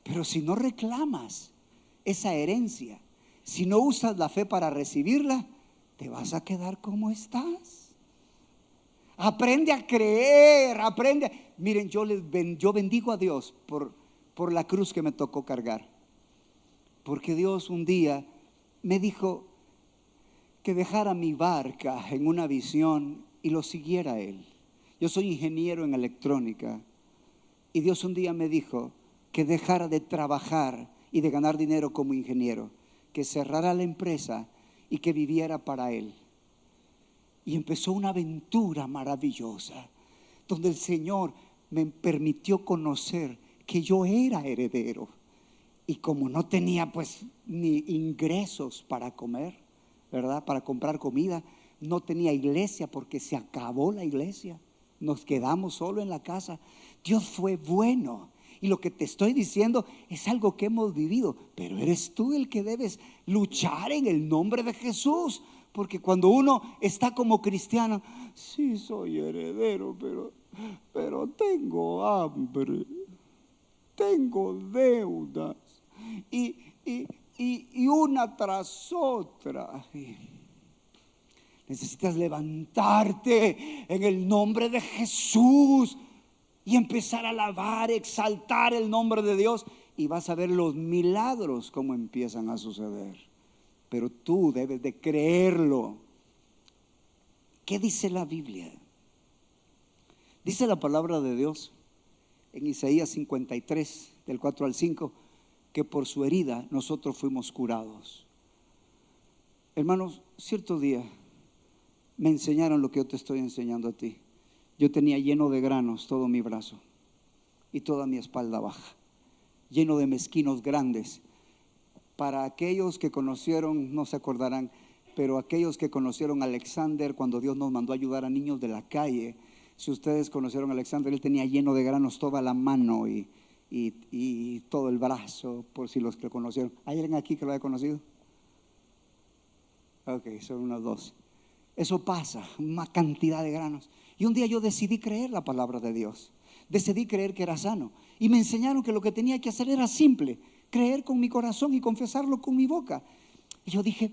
Pero si no reclamas esa herencia, si no usas la fe para recibirla, te vas a quedar como estás. Aprende a creer, aprende. Miren, yo bendigo a Dios por la cruz que me tocó cargar. Porque Dios un día me dijo que dejara mi barca en una visión y lo siguiera a Él. Yo soy ingeniero en electrónica y Dios un día me dijo que dejara de trabajar y de ganar dinero como ingeniero, que cerrara la empresa y que viviera para Él. Y empezó una aventura maravillosa donde el Señor me permitió conocer que yo era heredero. Y como no tenía pues ni ingresos para comer, ¿verdad? Para comprar comida, no tenía iglesia porque se acabó la iglesia. Nos quedamos solo en la casa. Dios fue bueno. Y lo que te estoy diciendo es algo que hemos vivido, pero eres tú el que debes luchar en el nombre de Jesús. Porque cuando uno está como cristiano, sí soy heredero, pero tengo hambre, tengo deudas y una tras otra. Necesitas levantarte en el nombre de Jesús y empezar a alabar, exaltar el nombre de Dios, y vas a ver los milagros como empiezan a suceder. Pero tú debes de creerlo. ¿Qué dice la Biblia? Dice la palabra de Dios en Isaías 53, del 4 al 5, que por su herida nosotros fuimos curados. Hermanos, cierto día me enseñaron lo que yo te estoy enseñando a ti. Yo tenía lleno de granos todo mi brazo y toda mi espalda baja, lleno de mezquinos grandes. Para aquellos que conocieron, no se acordarán, pero aquellos que conocieron a Alexander cuando Dios nos mandó a ayudar a niños de la calle, si ustedes conocieron a Alexander, él tenía lleno de granos toda la mano y todo el brazo, por si los que lo conocieron. ¿Hay alguien aquí que lo haya conocido? Ok, son unos dos. Eso pasa, una cantidad de granos. Y un día yo decidí creer la palabra de Dios. Decidí creer que era sano. Y me enseñaron que lo que tenía que hacer era simple: creer con mi corazón y confesarlo con mi boca. Y yo dije,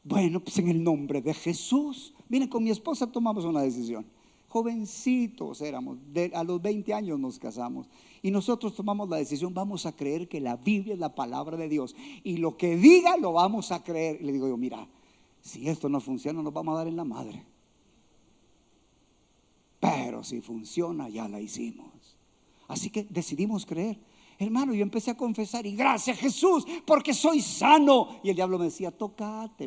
bueno, pues en el nombre de Jesús. Miren, con mi esposa tomamos una decisión. Jovencitos éramos, a los 20 años nos casamos. Y nosotros tomamos la decisión: vamos a creer que la Biblia es la palabra de Dios. Y lo que diga lo vamos a creer. Y le digo yo, mira, si esto no funciona, nos vamos a dar en la madre. Pero si funciona, ya la hicimos. Así que decidimos creer. Hermano, yo empecé a confesar y gracias Jesús porque soy sano. Y el diablo me decía, tócate,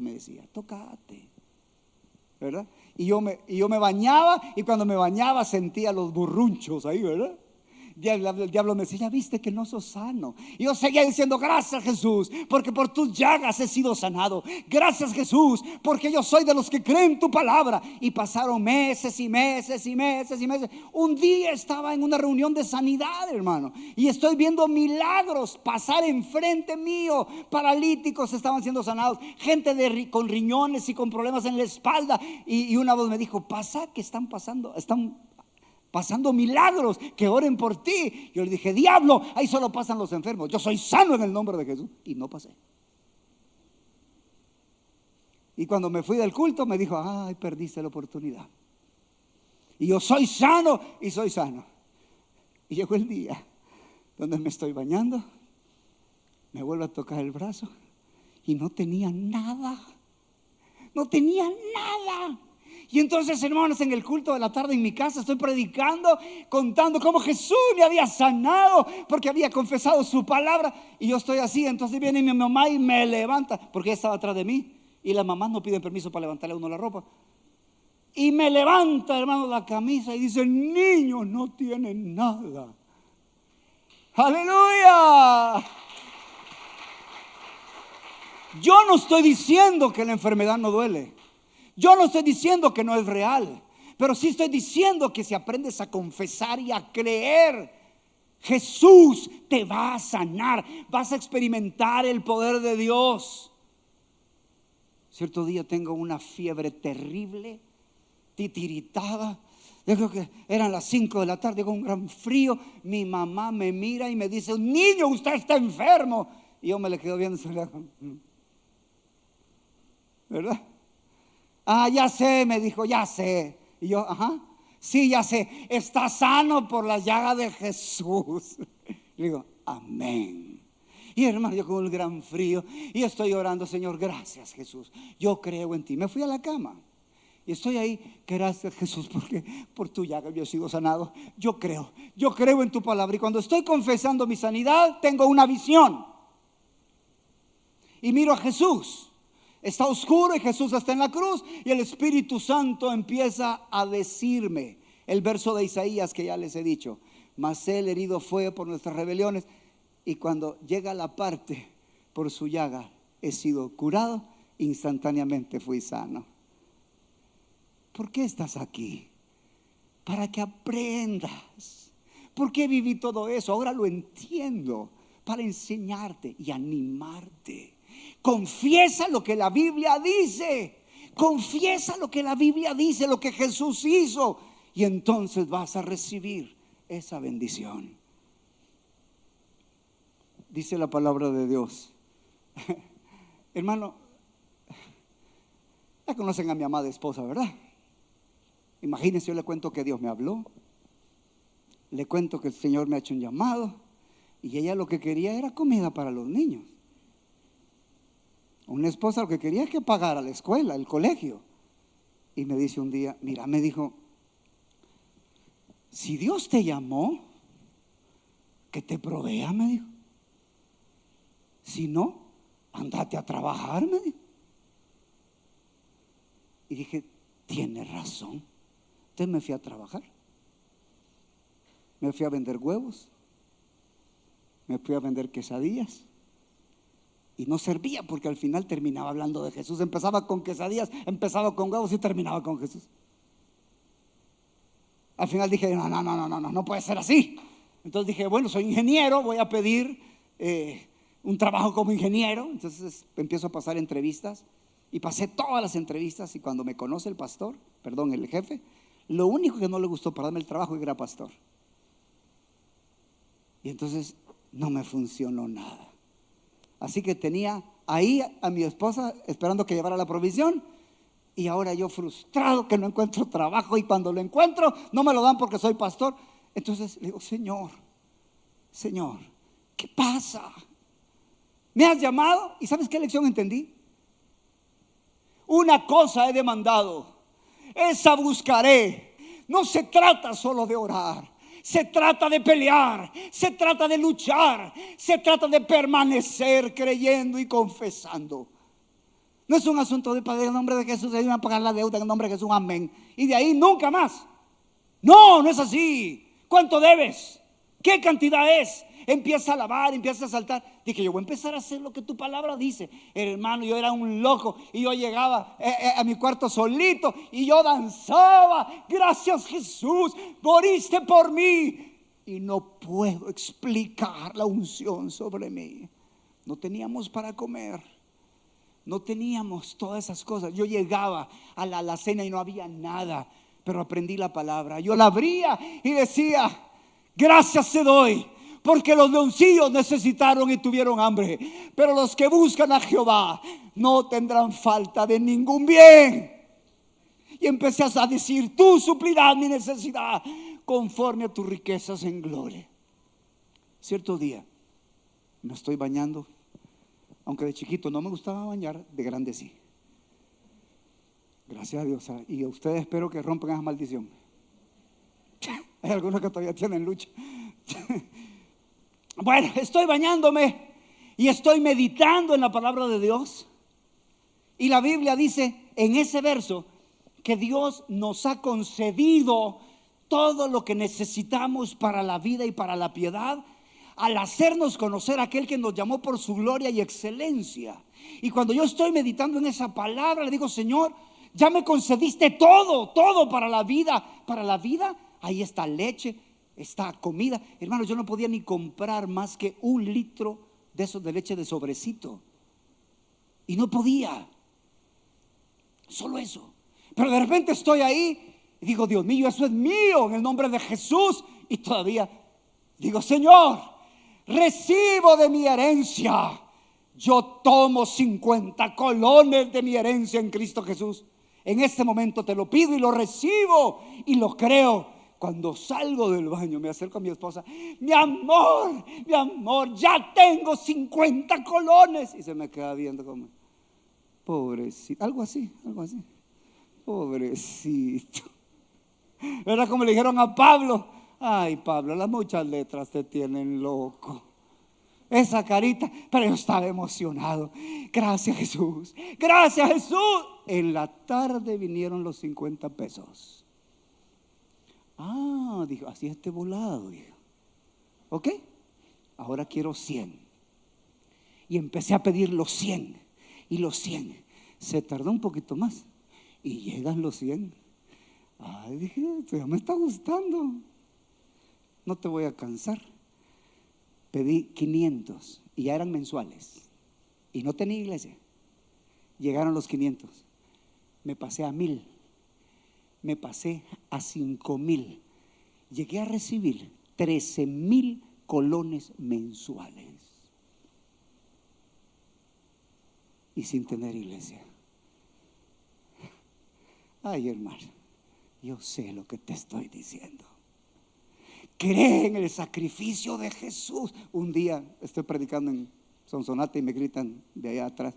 ¿verdad? Y yo me bañaba, y cuando me bañaba sentía los burrunchos ahí, ¿verdad? El diablo me decía, ya viste que no sos sano. Y yo seguía diciendo, gracias Jesús porque por tus llagas he sido sanado. Gracias Jesús porque yo soy de los que creen tu palabra. Y pasaron meses y meses y meses y meses. Un día estaba en una reunión de sanidad, hermano, y estoy viendo milagros pasar enfrente mío. Paralíticos estaban siendo sanados, gente con riñones y con problemas en la espalda. Y una voz me dijo, pasa que están pasando milagros, que oren por ti. Yo le dije, diablo, ahí solo pasan los enfermos. Yo soy sano en el nombre de Jesús. Y no pasé. Y cuando me fui del culto me dijo, ay, perdiste la oportunidad. Y yo soy sano y soy sano. Y llegó el día donde me estoy bañando, me vuelve a tocar el brazo y no tenía nada. No tenía nada. Y entonces, hermanos, en el culto de la tarde en mi casa estoy predicando, contando cómo Jesús me había sanado porque había confesado su palabra. Y yo estoy así, entonces viene mi mamá y me levanta, porque ella estaba atrás de mí. Y las mamás no piden permiso para levantarle a uno la ropa. Y me levanta, hermano, la camisa y dice, niño, no tiene nada. ¡Aleluya! Yo no estoy diciendo que la enfermedad no duele. Yo no estoy diciendo que no es real. Pero sí estoy diciendo que si aprendes a confesar y a creer, Jesús te va a sanar. Vas a experimentar el poder de Dios. Cierto día tengo una fiebre terrible, titiritada. Yo creo que eran las 5 de la tarde con un gran frío. Mi mamá me mira y me dice, niño, usted está enfermo. Y yo me le quedo viendo, ¿verdad? Ah, ya sé, me dijo, ya sé. Y yo, ajá, sí, ya sé, está sano por la llaga de Jesús. Le digo, amén. Y hermano, yo con el gran frío y estoy orando, Señor, gracias Jesús, yo creo en ti. Me fui a la cama y estoy ahí, gracias Jesús, porque por tu llaga yo he sido sanado. Yo creo en tu palabra. Y cuando estoy confesando mi sanidad, tengo una visión y miro a Jesús. Está oscuro y Jesús está en la cruz y el Espíritu Santo empieza a decirme el verso de Isaías que ya les he dicho, mas él herido fue por nuestras rebeliones. Y cuando llega la parte, por su llaga he sido curado, instantáneamente fui sano. ¿Por qué estás aquí? Para que aprendas. ¿Por qué viví todo eso? Ahora lo entiendo. Para enseñarte y animarte. Confiesa lo que la Biblia dice. Confiesa lo que la Biblia dice, lo que Jesús hizo. Y entonces vas a recibir esa bendición. Dice la palabra de Dios. Hermano, ya conocen a mi amada esposa, ¿verdad? Imagínense, yo le cuento que Dios me habló. Le cuento que el Señor me ha hecho un llamado. Y ella lo que quería era comida para los niños. Una esposa lo que quería es que pagara la escuela, el colegio. Y me dice un día, mira, me dijo, si Dios te llamó, que te provea, me dijo. Si no, andate a trabajar, me dijo. Y dije, tiene razón. Entonces me fui a trabajar. Me fui a vender huevos. Me fui a vender quesadillas. Y no servía porque al final terminaba hablando de Jesús. Empezaba con quesadillas, empezaba con huevos y terminaba con Jesús. Al final dije, no puede ser así. Entonces dije, bueno, soy ingeniero, voy a pedir un trabajo como ingeniero. Entonces empiezo a pasar entrevistas y pasé todas las entrevistas. Y cuando me conoce el pastor, perdón, el jefe, lo único que no le gustó para darme el trabajo era pastor. Y entonces no me funcionó nada. Así que tenía ahí a mi esposa esperando que llevara la provisión. Y ahora yo frustrado que no encuentro trabajo. Y cuando lo encuentro no me lo dan porque soy pastor. Entonces le digo, Señor, ¿qué pasa? ¿Me has llamado? ¿Y sabes qué lección entendí? Una cosa he demandado, esa buscaré. No se trata solo de orar. Se trata de pelear, se trata de luchar, se trata de permanecer creyendo y confesando. No es un asunto de Padre en el nombre de Jesús, ayúdame a pagar la deuda en el nombre de Jesús, amén. Y de ahí nunca más. No es así. ¿Cuánto debes? ¿Qué cantidad es? Empieza a alabar, empieza a saltar. Dije, yo voy a empezar a hacer lo que tu palabra dice. Hermano, yo era un loco y yo llegaba a mi cuarto solito y yo danzaba. Gracias Jesús, moriste por mí. Y no puedo explicar la unción sobre mí. No teníamos para comer. No teníamos todas esas cosas. Yo llegaba a la cena y no había nada. pero aprendí la palabra. Yo la abría y decía: gracias te doy, porque los leoncillos necesitaron y tuvieron hambre, pero los que buscan a Jehová no tendrán falta de ningún bien. Y empecé a decir: tú suplirás mi necesidad conforme a tus riquezas en gloria. Cierto día me estoy bañando, aunque de chiquito no me gustaba bañar, de grande sí. Gracias a Dios. Y a ustedes espero que rompan esa maldición. Hay algunos que todavía tienen lucha. Bueno, estoy bañándome y estoy meditando en la palabra de Dios. Y la Biblia dice en ese verso que Dios nos ha concedido todo lo que necesitamos para la vida y para la piedad, al hacernos conocer a aquel que nos llamó por su gloria y excelencia. Y cuando yo estoy meditando en esa palabra, le digo: Señor, ya me concediste todo para la vida. Para la vida, ahí está leche, está comida. Hermanos, yo no podía ni comprar más que 1 litro de esos de leche de sobrecito. Y no podía. Solo eso. Pero de repente estoy ahí y digo: Dios mío, eso es mío, en el nombre de Jesús. Y todavía digo: Señor, recibo de mi herencia. Yo tomo 50 colones de mi herencia en Cristo Jesús. En este momento te lo pido y lo recibo y lo creo. Cuando salgo del baño me acerco a mi esposa: mi amor, ya tengo 50 colones. Y se me queda viendo como: pobrecito, algo así. Pobrecito. ¿Verdad? Como le dijeron a Pablo: ay, Pablo, las muchas letras te tienen loco. Esa carita, pero yo estaba emocionado. Gracias, Jesús. Gracias, Jesús. En la tarde vinieron los 50 pesos. Dijo: así este volado, dijo. Ok, ahora quiero 100. Y empecé a pedir los 100 y los 100. Se tardó un poquito más y llegan los 100. Ay, dije: esto ya me está gustando. No te voy a cansar. Pedí 500 y ya eran mensuales. Y no tenía iglesia. Llegaron los 500. Me pasé a 1000. Me pasé a 5000. Llegué a recibir 13,000 colones mensuales. Y sin tener iglesia. Ay, hermano, yo sé lo que te estoy diciendo. Cree en el sacrificio de Jesús. Un día estoy predicando en Sonsonate y me gritan de allá atrás: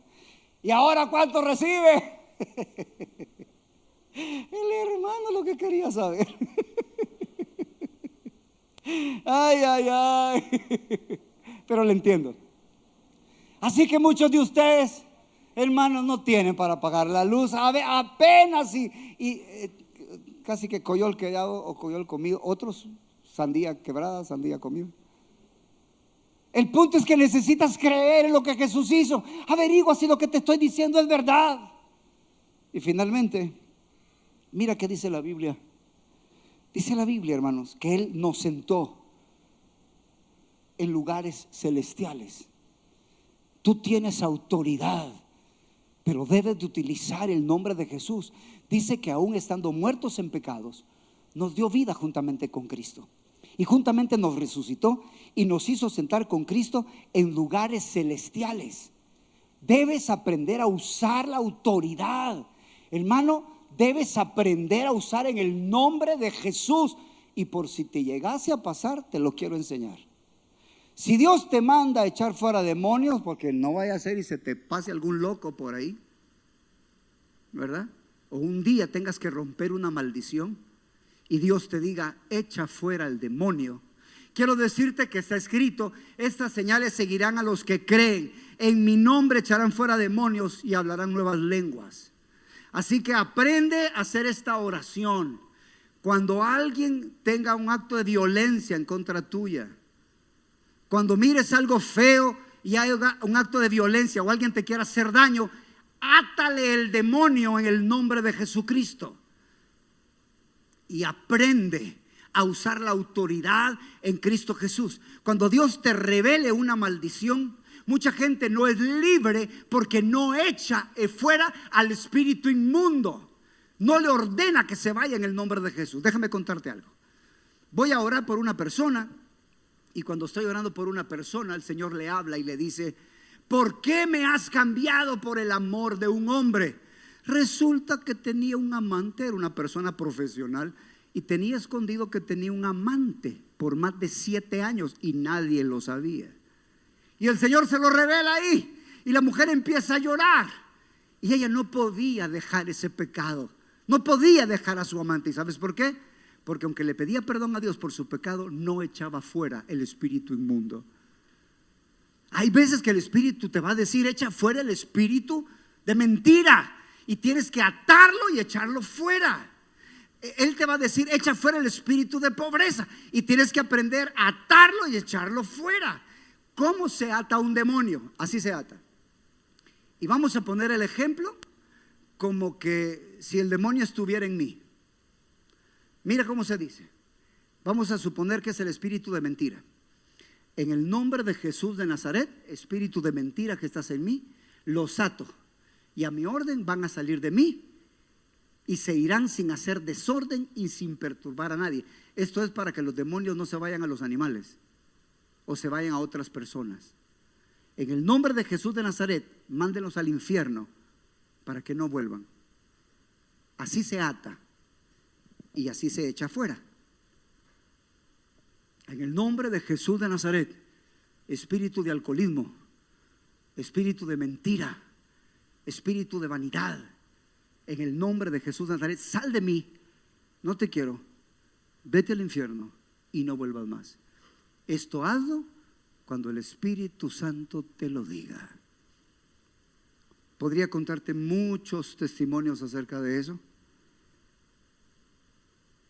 ¿y ahora cuánto recibe? El hermano lo que quería saber. Ay. Pero le entiendo. Así que muchos de ustedes, hermanos, no tienen para pagar la luz. Apenas y casi que coyol quedado o coyol comido. Otros sandía quebrada, sandía comida. El punto es que necesitas creer en lo que Jesús hizo. Averigua si lo que te estoy diciendo es verdad. Y finalmente, mira qué dice la Biblia. Dice la Biblia, hermanos, que Él nos sentó en lugares celestiales. Tú tienes autoridad, pero debes de utilizar el nombre de Jesús. Dice que aún estando muertos en pecados, nos dio vida juntamente con Cristo. Y juntamente nos resucitó y nos hizo sentar con Cristo en lugares celestiales. Debes aprender a usar la autoridad. Hermano, debes aprender a usar en el nombre de Jesús. Y por si te llegase a pasar, te lo quiero enseñar. Si Dios te manda a echar fuera demonios, porque no vaya a ser y se te pase algún loco por ahí, ¿verdad? O un día tengas que romper una maldición y Dios te diga: echa fuera el demonio. Quiero decirte que está escrito: estas señales seguirán a los que creen. En mi nombre echarán fuera demonios y hablarán nuevas lenguas. Así que aprende a hacer esta oración. Cuando alguien tenga un acto de violencia en contra tuya, cuando mires algo feo y hay un acto de violencia o alguien te quiera hacer daño, átale el demonio en el nombre de Jesucristo. Y aprende a usar la autoridad en Cristo Jesús. Cuando Dios te revele una maldición, mucha gente no es libre porque no echa fuera al espíritu inmundo. no le ordena que se vaya en el nombre de Jesús. Déjame contarte algo. Voy a orar por una persona, y cuando estoy orando por una persona, el Señor le habla y le dice: ¿por qué me has cambiado por el amor de un hombre? Resulta que tenía un amante, era una persona profesional, y tenía escondido que tenía un amante por más de 7 años y nadie lo sabía. Y el Señor se lo revela ahí, y la mujer empieza a llorar, y ella no podía dejar ese pecado, no podía dejar a su amante. ¿Y sabes por qué? Porque aunque le pedía perdón a Dios por su pecado, no echaba fuera el espíritu inmundo. Hay veces que el espíritu te va a decir: echa fuera el espíritu de mentira, y tienes que atarlo y echarlo fuera. Él te va a decir: echa fuera el espíritu de pobreza, y tienes que aprender a atarlo y echarlo fuera. ¿Cómo se ata un demonio? Así se ata. Y vamos a poner el ejemplo como que si el demonio estuviera en mí. Mira cómo se dice. Vamos a suponer que es el espíritu de mentira. En el nombre de Jesús de Nazaret, espíritu de mentira que estás en mí, los ato, y a mi orden van a salir de mí, y se irán sin hacer desorden y sin perturbar a nadie. Esto es para que los demonios no se vayan a los animales o se vayan a otras personas. En el nombre de Jesús de Nazaret, mándenlos al infierno para que no vuelvan. Así se ata y así se echa fuera. En el nombre de Jesús de Nazaret, espíritu de alcoholismo, espíritu de mentira, espíritu de vanidad, en el nombre de Jesús de Nazaret, sal de mí, no te quiero, vete al infierno y no vuelvas más. Esto hazlo cuando el Espíritu Santo te lo diga. Podría contarte muchos testimonios acerca de eso,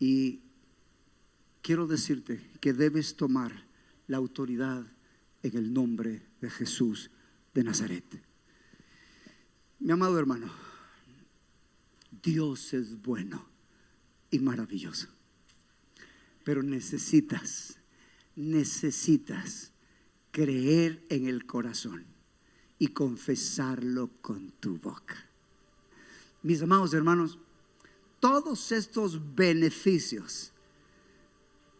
y quiero decirte que debes tomar la autoridad en el nombre de Jesús de Nazaret. Mi amado hermano, Dios es bueno y maravilloso, pero necesitas creer en el corazón y confesarlo con tu boca. Mis amados hermanos, todos estos beneficios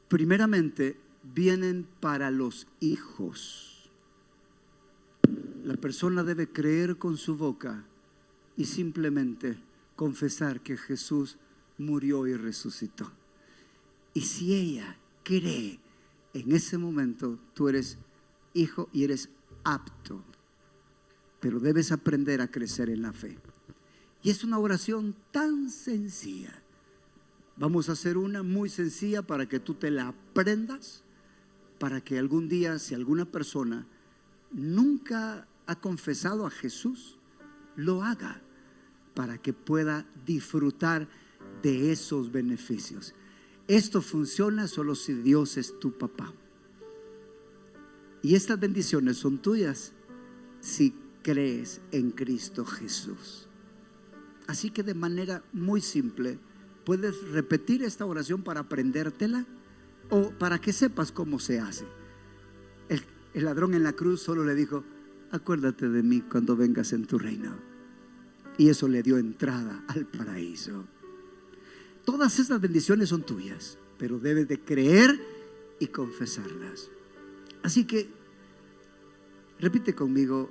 primeramente vienen para los hijos. La persona debe creer con su boca y simplemente confesar que Jesús murió y resucitó. Y si ella cree, en ese momento tú eres hijo y eres apto. Pero debes aprender a crecer en la fe. Y es una oración tan sencilla. Vamos a hacer una muy sencilla para que tú te la aprendas, para que algún día, si alguna persona nunca ha confesado a Jesús, lo haga, para que pueda disfrutar de esos beneficios. Esto funciona solo si Dios es tu papá. Y estas bendiciones son tuyas si crees en Cristo Jesús. Así que de manera muy simple puedes repetir esta oración para aprendértela o para que sepas cómo se hace. El ladrón en la cruz solo le dijo: acuérdate de mí cuando vengas en tu reino. Y eso le dio entrada al paraíso. Todas estas bendiciones son tuyas, pero debes de creer y confesarlas. Así que repite conmigo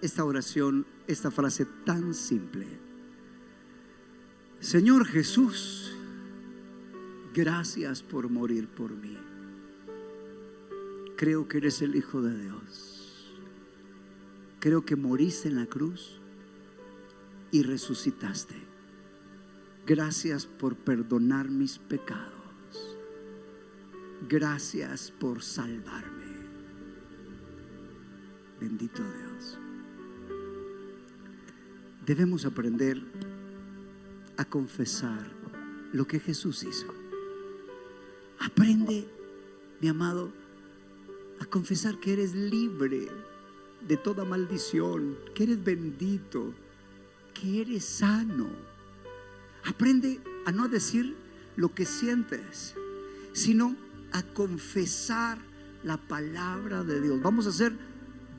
esta oración, esta frase tan simple: Señor Jesús, gracias por morir por mí. Creo que eres el Hijo de Dios. Creo que moriste en la cruz y resucitaste. Gracias por perdonar mis pecados. Gracias por salvarme. Bendito Dios. Debemos aprender a confesar lo que Jesús hizo. Aprende, mi amado, a confesar que eres libre de toda maldición, que eres bendito, que eres sano. Aprende a no decir lo que sientes, sino a confesar la palabra de Dios. Vamos a hacer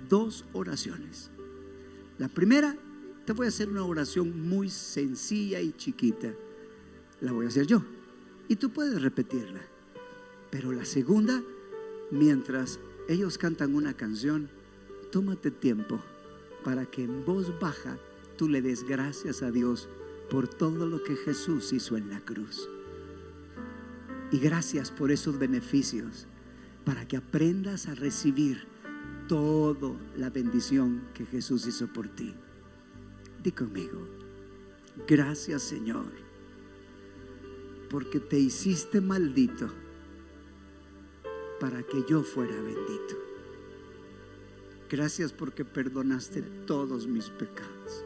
2 oraciones. La primera, te voy a hacer una oración muy sencilla y chiquita. la voy a hacer yo. Y tú puedes repetirla. Pero la segunda, mientras ellos cantan una canción, tómate tiempo para que en voz baja tú le des gracias a Dios por todo lo que Jesús hizo en la cruz. Y gracias por esos beneficios, para que aprendas a recibir toda la bendición que Jesús hizo por ti. Di conmigo: gracias, Señor, porque te hiciste maldito para que yo fuera bendito. Gracias porque perdonaste todos mis pecados,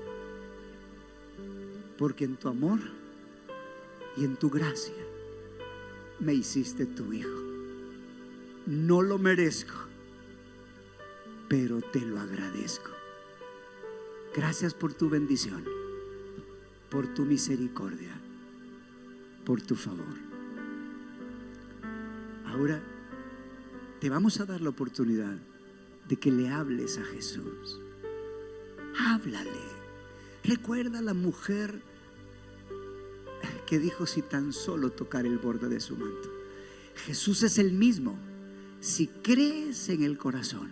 porque en tu amor y en tu gracia me hiciste tu hijo. No lo merezco, pero te lo agradezco. Gracias por tu bendición, por tu misericordia, por tu favor. Ahora te vamos a dar la oportunidad de que le hables a Jesús. Háblale. Recuerda a la mujer que dijo: si tan solo tocar el borde de su manto. Jesús es el mismo. Si crees en el corazón,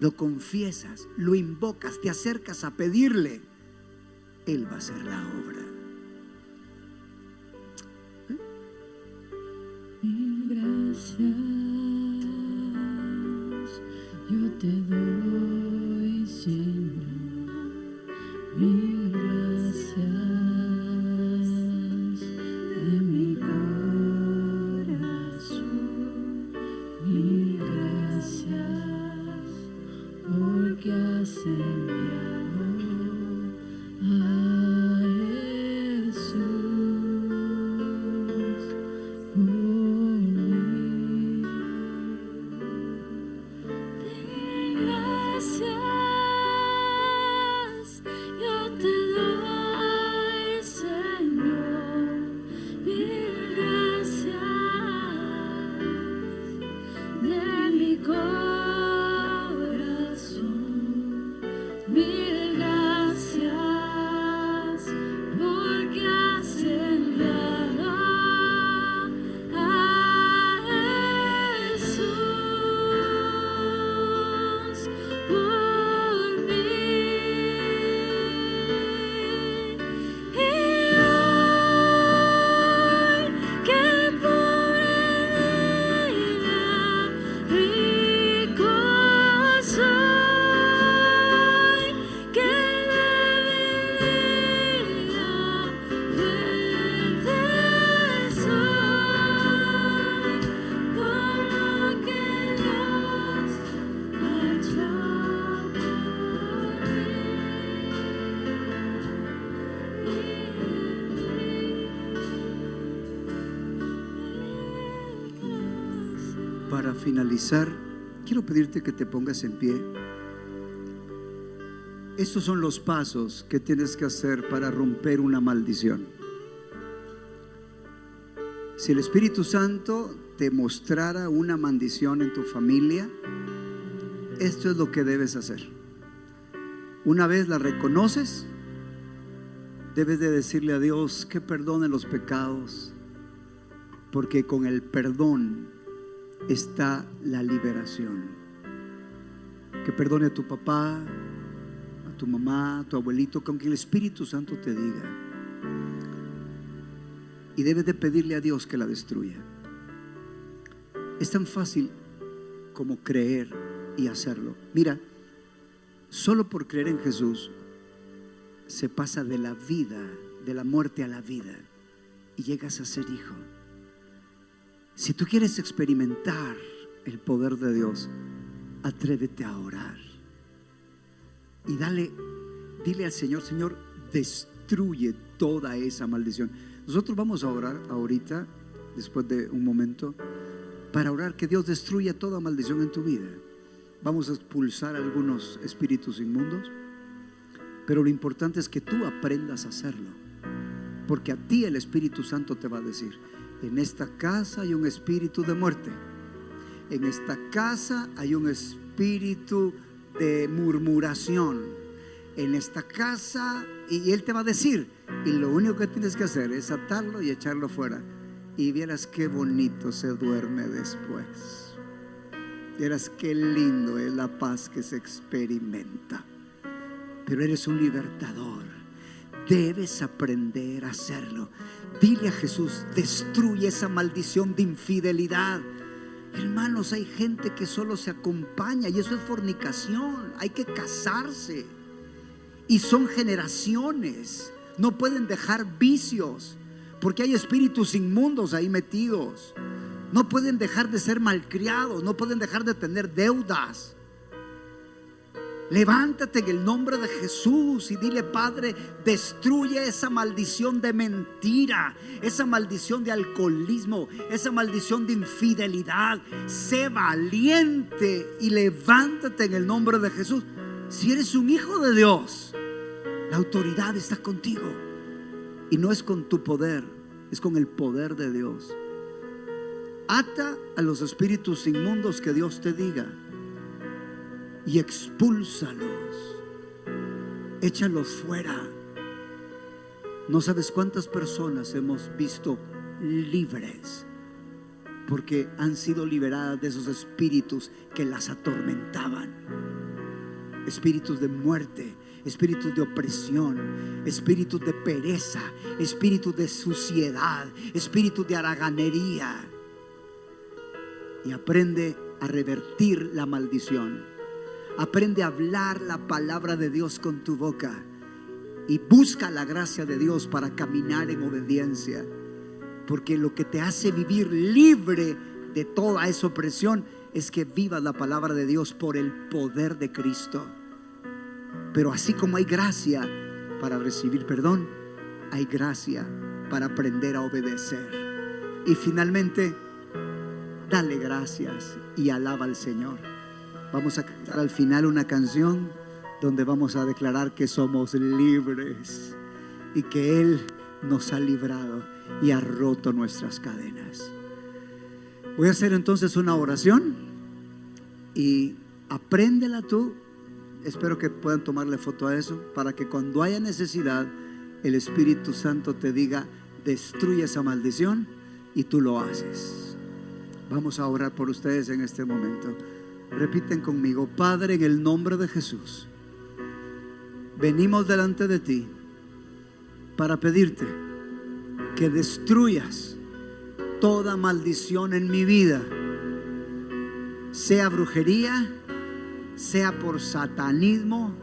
lo confiesas, lo invocas, te acercas a pedirle, Él va a hacer la obra. Mil gracias yo te doy, Señor. Mil gracias de mi corazón. Mil gracias porque has enviado a Jesús por mí. Mil gracias yo te doy, Señor. Mil gracias de mi corazón. Mil gracias porque has enviado a Jesús por mí. Y hoy que por ella rico soy, que debilidad fuerte soy, por lo que Dios ha hecho por mí. Para finalizar, quiero pedirte que te pongas en pie. Estos son los pasos que tienes que hacer para romper una maldición. Si el Espíritu Santo te mostrara una maldición en tu familia, esto es lo que debes hacer. Una vez la reconoces, debes de decirle a Dios que perdone los pecados, porque con el perdón está la liberación. Que perdone a tu papá, a tu mamá, a tu abuelito, con que el Espíritu Santo te diga. Y debes de pedirle a Dios que la destruya. Es tan fácil como creer y hacerlo. Mira, solo por creer en Jesús se pasa de la vida, de la muerte a la vida, y llegas a ser hijo. Si tú quieres experimentar el poder de Dios, atrévete a orar y dile al Señor: Señor, destruye toda esa maldición. Nosotros vamos a orar ahorita, después de un momento, para orar que Dios destruya toda maldición en tu vida. Vamos a expulsar algunos espíritus inmundos, pero lo importante es que tú aprendas a hacerlo, porque a ti el Espíritu Santo te va a decir: en esta casa hay un espíritu de muerte, en esta casa hay un espíritu de murmuración, en esta casa, y Él te va a decir, y lo único que tienes que hacer es atarlo y echarlo fuera, y vieras qué bonito se duerme después. Vieras qué lindo es la paz que se experimenta. Pero eres un libertador, debes aprender a hacerlo. Dile a Jesús, destruye esa maldición de infidelidad. Hermanos, hay gente que solo se acompaña y eso es fornicación. Hay que casarse, y son generaciones. No pueden dejar vicios porque hay espíritus inmundos ahí metidos. No pueden dejar de ser malcriados, no pueden dejar de tener deudas. Levántate en el nombre de Jesús y dile: Padre, destruye esa maldición de mentira, esa maldición de alcoholismo, esa maldición de infidelidad. Sé valiente y levántate en el nombre de Jesús. Si eres un hijo de Dios, la autoridad está contigo, y no es con tu poder, es con el poder de Dios. Ata a los espíritus inmundos que Dios te diga y expúlsalos, échalos fuera. No sabes cuántas personas hemos visto libres porque han sido liberadas de esos espíritus que las atormentaban. Espíritus de muerte, espíritus de opresión, espíritus de pereza, espíritus de suciedad, espíritus de haraganería. Y aprende a revertir la maldición. Aprende a hablar la palabra de Dios con tu boca y busca la gracia de Dios para caminar en obediencia, porque lo que te hace vivir libre de toda esa opresión es que vivas la palabra de Dios por el poder de Cristo. Pero así como hay gracia para recibir perdón, hay gracia para aprender a obedecer. Y finalmente, dale gracias y alaba al Señor. Vamos a cantar al final una canción donde vamos a declarar que somos libres y que Él nos ha librado y ha roto nuestras cadenas. Voy a hacer entonces una oración y apréndela tú. Espero que puedan tomarle foto a eso para que cuando haya necesidad el Espíritu Santo te diga: destruye esa maldición, y tú lo haces. Vamos a orar por ustedes en este momento. Repiten conmigo: Padre, en el nombre de Jesús, venimos delante de ti para pedirte que destruyas toda maldición en mi vida, sea brujería, sea por satanismo,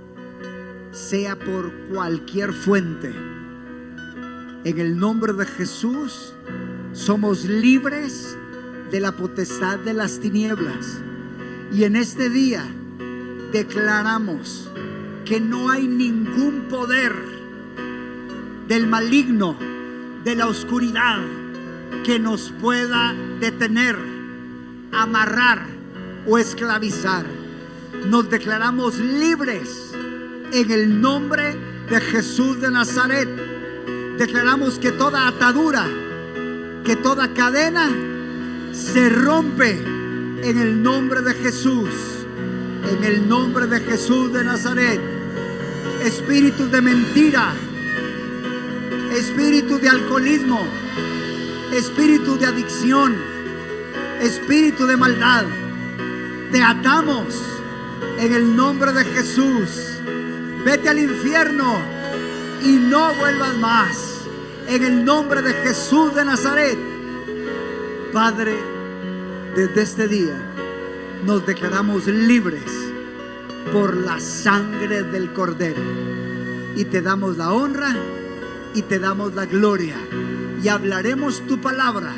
sea por cualquier fuente. En el nombre de Jesús somos libres de la potestad de las tinieblas, y en este día declaramos que no hay ningún poder del maligno, de la oscuridad, que nos pueda detener, amarrar o esclavizar. Nos declaramos libres en el nombre de Jesús de Nazaret. Declaramos que toda atadura, que toda cadena se rompe en el nombre de Jesús. En el nombre de Jesús de Nazaret. Espíritus de mentira, espíritu de alcoholismo, espíritu de adicción, espíritu de maldad, te atamos en el nombre de Jesús. Vete al infierno y no vuelvas más, en el nombre de Jesús de Nazaret. Padre, desde este día nos declaramos libres por la sangre del Cordero, y te damos la honra y te damos la gloria, y hablaremos tu palabra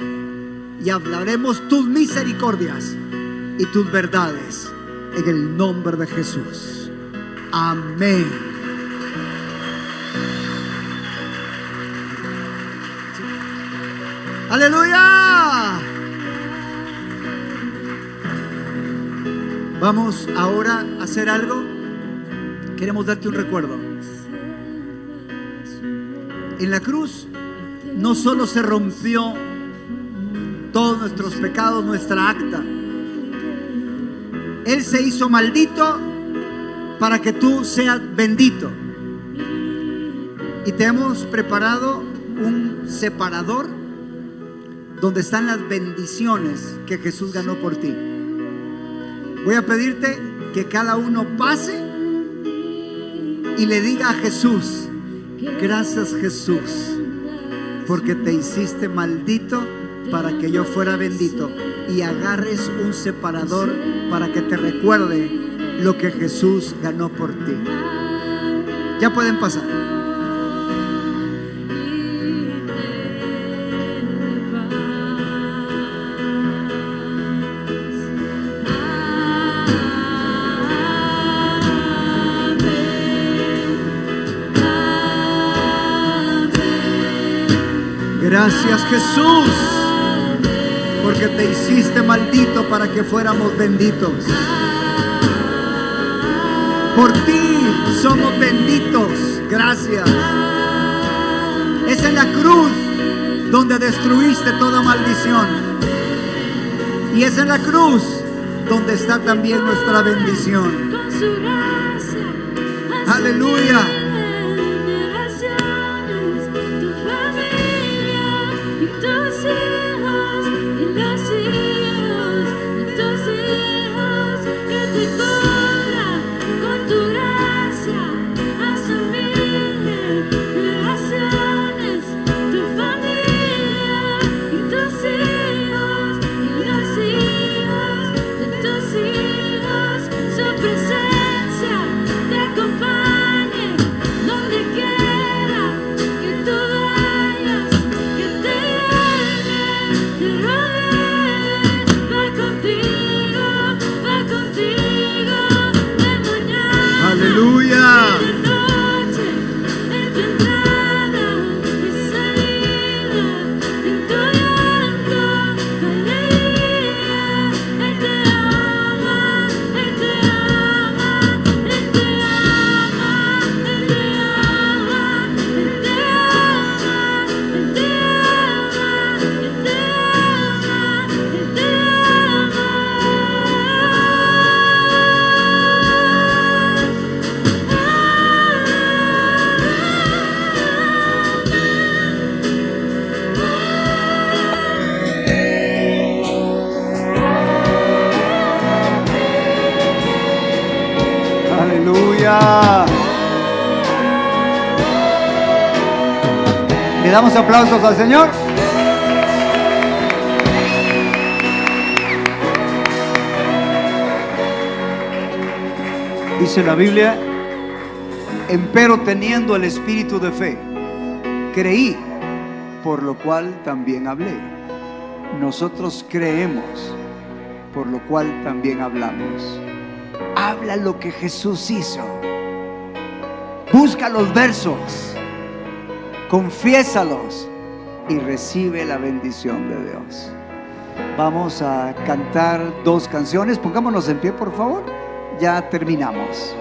y hablaremos tus misericordias y tus verdades en el nombre de Jesús. Amén. Aleluya. Vamos ahora a hacer algo. Queremos darte un recuerdo. En la cruz no solo se rompió todos nuestros pecados, nuestra acta. Él se hizo maldito para que tú seas bendito. Y te hemos preparado un separador donde están las bendiciones que Jesús ganó por ti. Voy a pedirte que cada uno pase y le diga a Jesús: gracias, Jesús, porque te hiciste maldito para que yo fuera bendito. Y agarres un separador para que te recuerde lo que Jesús ganó por ti. Ya pueden pasar. Gracias, Jesús, porque te hiciste maldito para que fuéramos benditos. Por ti somos benditos. Gracias. Es en la cruz donde destruiste toda maldición. Y es en la cruz donde está también nuestra bendición. Aleluya. Aleluya. ¿Le damos aplausos al Señor? Dice la Biblia: empero teniendo el espíritu de fe, creí, por lo cual también hablé. Nosotros creemos, por lo cual también hablamos. Habla lo que Jesús hizo. Busca los versos, confiésalos y recibe la bendición de Dios. Vamos a cantar 2 canciones. Pongámonos en pie, por favor. Ya terminamos.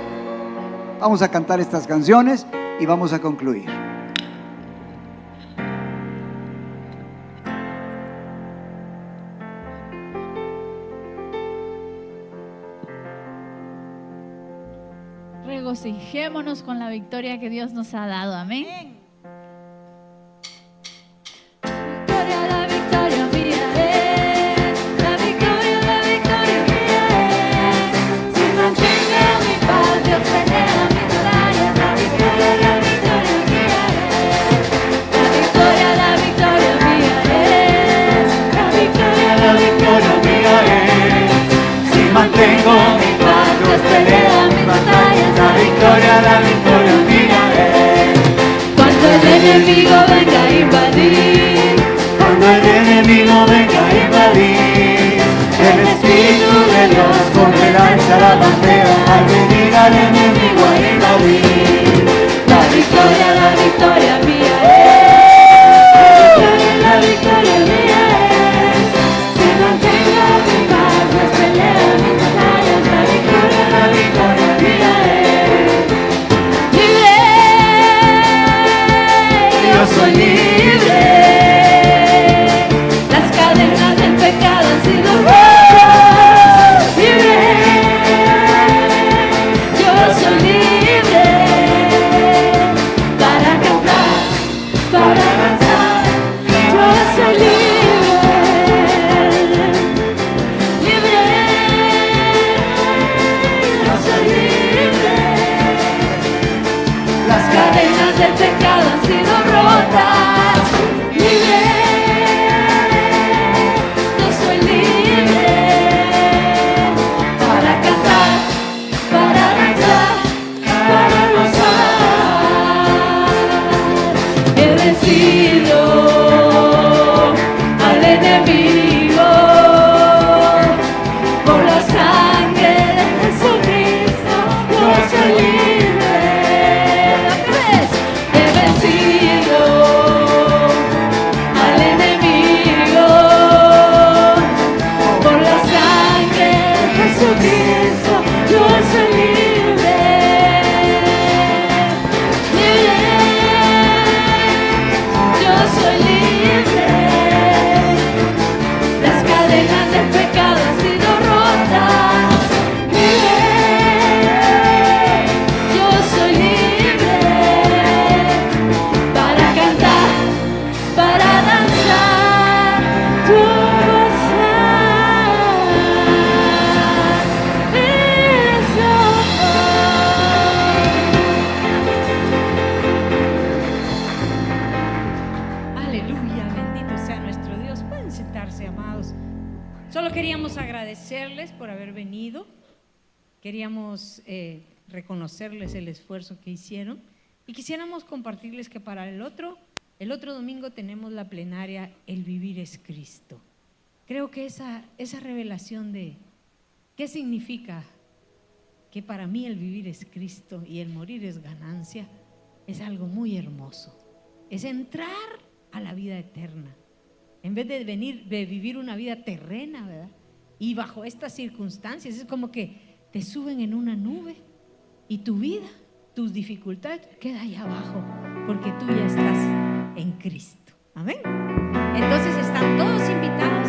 Vamos a cantar estas canciones y vamos a concluir. Regocijémonos con la victoria que Dios nos ha dado. Amén. La victoria mía es. La victoria mía es. Si mantengo mi paz, Dios pelea mis batallas. La victoria mía es. La victoria mía es. La victoria mía es. Si mantengo mi paz, Dios pelea mis batallas. La victoria mía es. Cuando el enemigo venga a invadir, cuando el enemigo venga a invadir, el Espíritu de Dios volverá a alzar la bandera al venir al enemigo a invadir. La victoria mía es. La victoria mía es. Si mantengo mi paz, Dios pelea mis batallas. La victoria mía es. Libre, yo soy libre. Las cadenas del pecado cadenas del pecado han sido rotas. Libre, yo soy libre para cantar, para danzar, tu Aleluya, bendito sea nuestro Dios. Pueden sentarse, amados. Solo queríamos agradecerles por haber venido. Queríamos reconocerles el esfuerzo que hicieron y quisiéramos compartirles que para el otro domingo tenemos la plenaria El vivir es Cristo. Creo que esa revelación de qué significa que para mí el vivir es Cristo y el morir es ganancia es algo muy hermoso. Es entrar a la vida eterna en vez de vivir una vida terrena, ¿verdad? Y bajo estas circunstancias es como que te suben en una nube y tu vida, tus dificultades queda allá abajo porque tú ya estás en Cristo. Amén. Entonces están todos invitados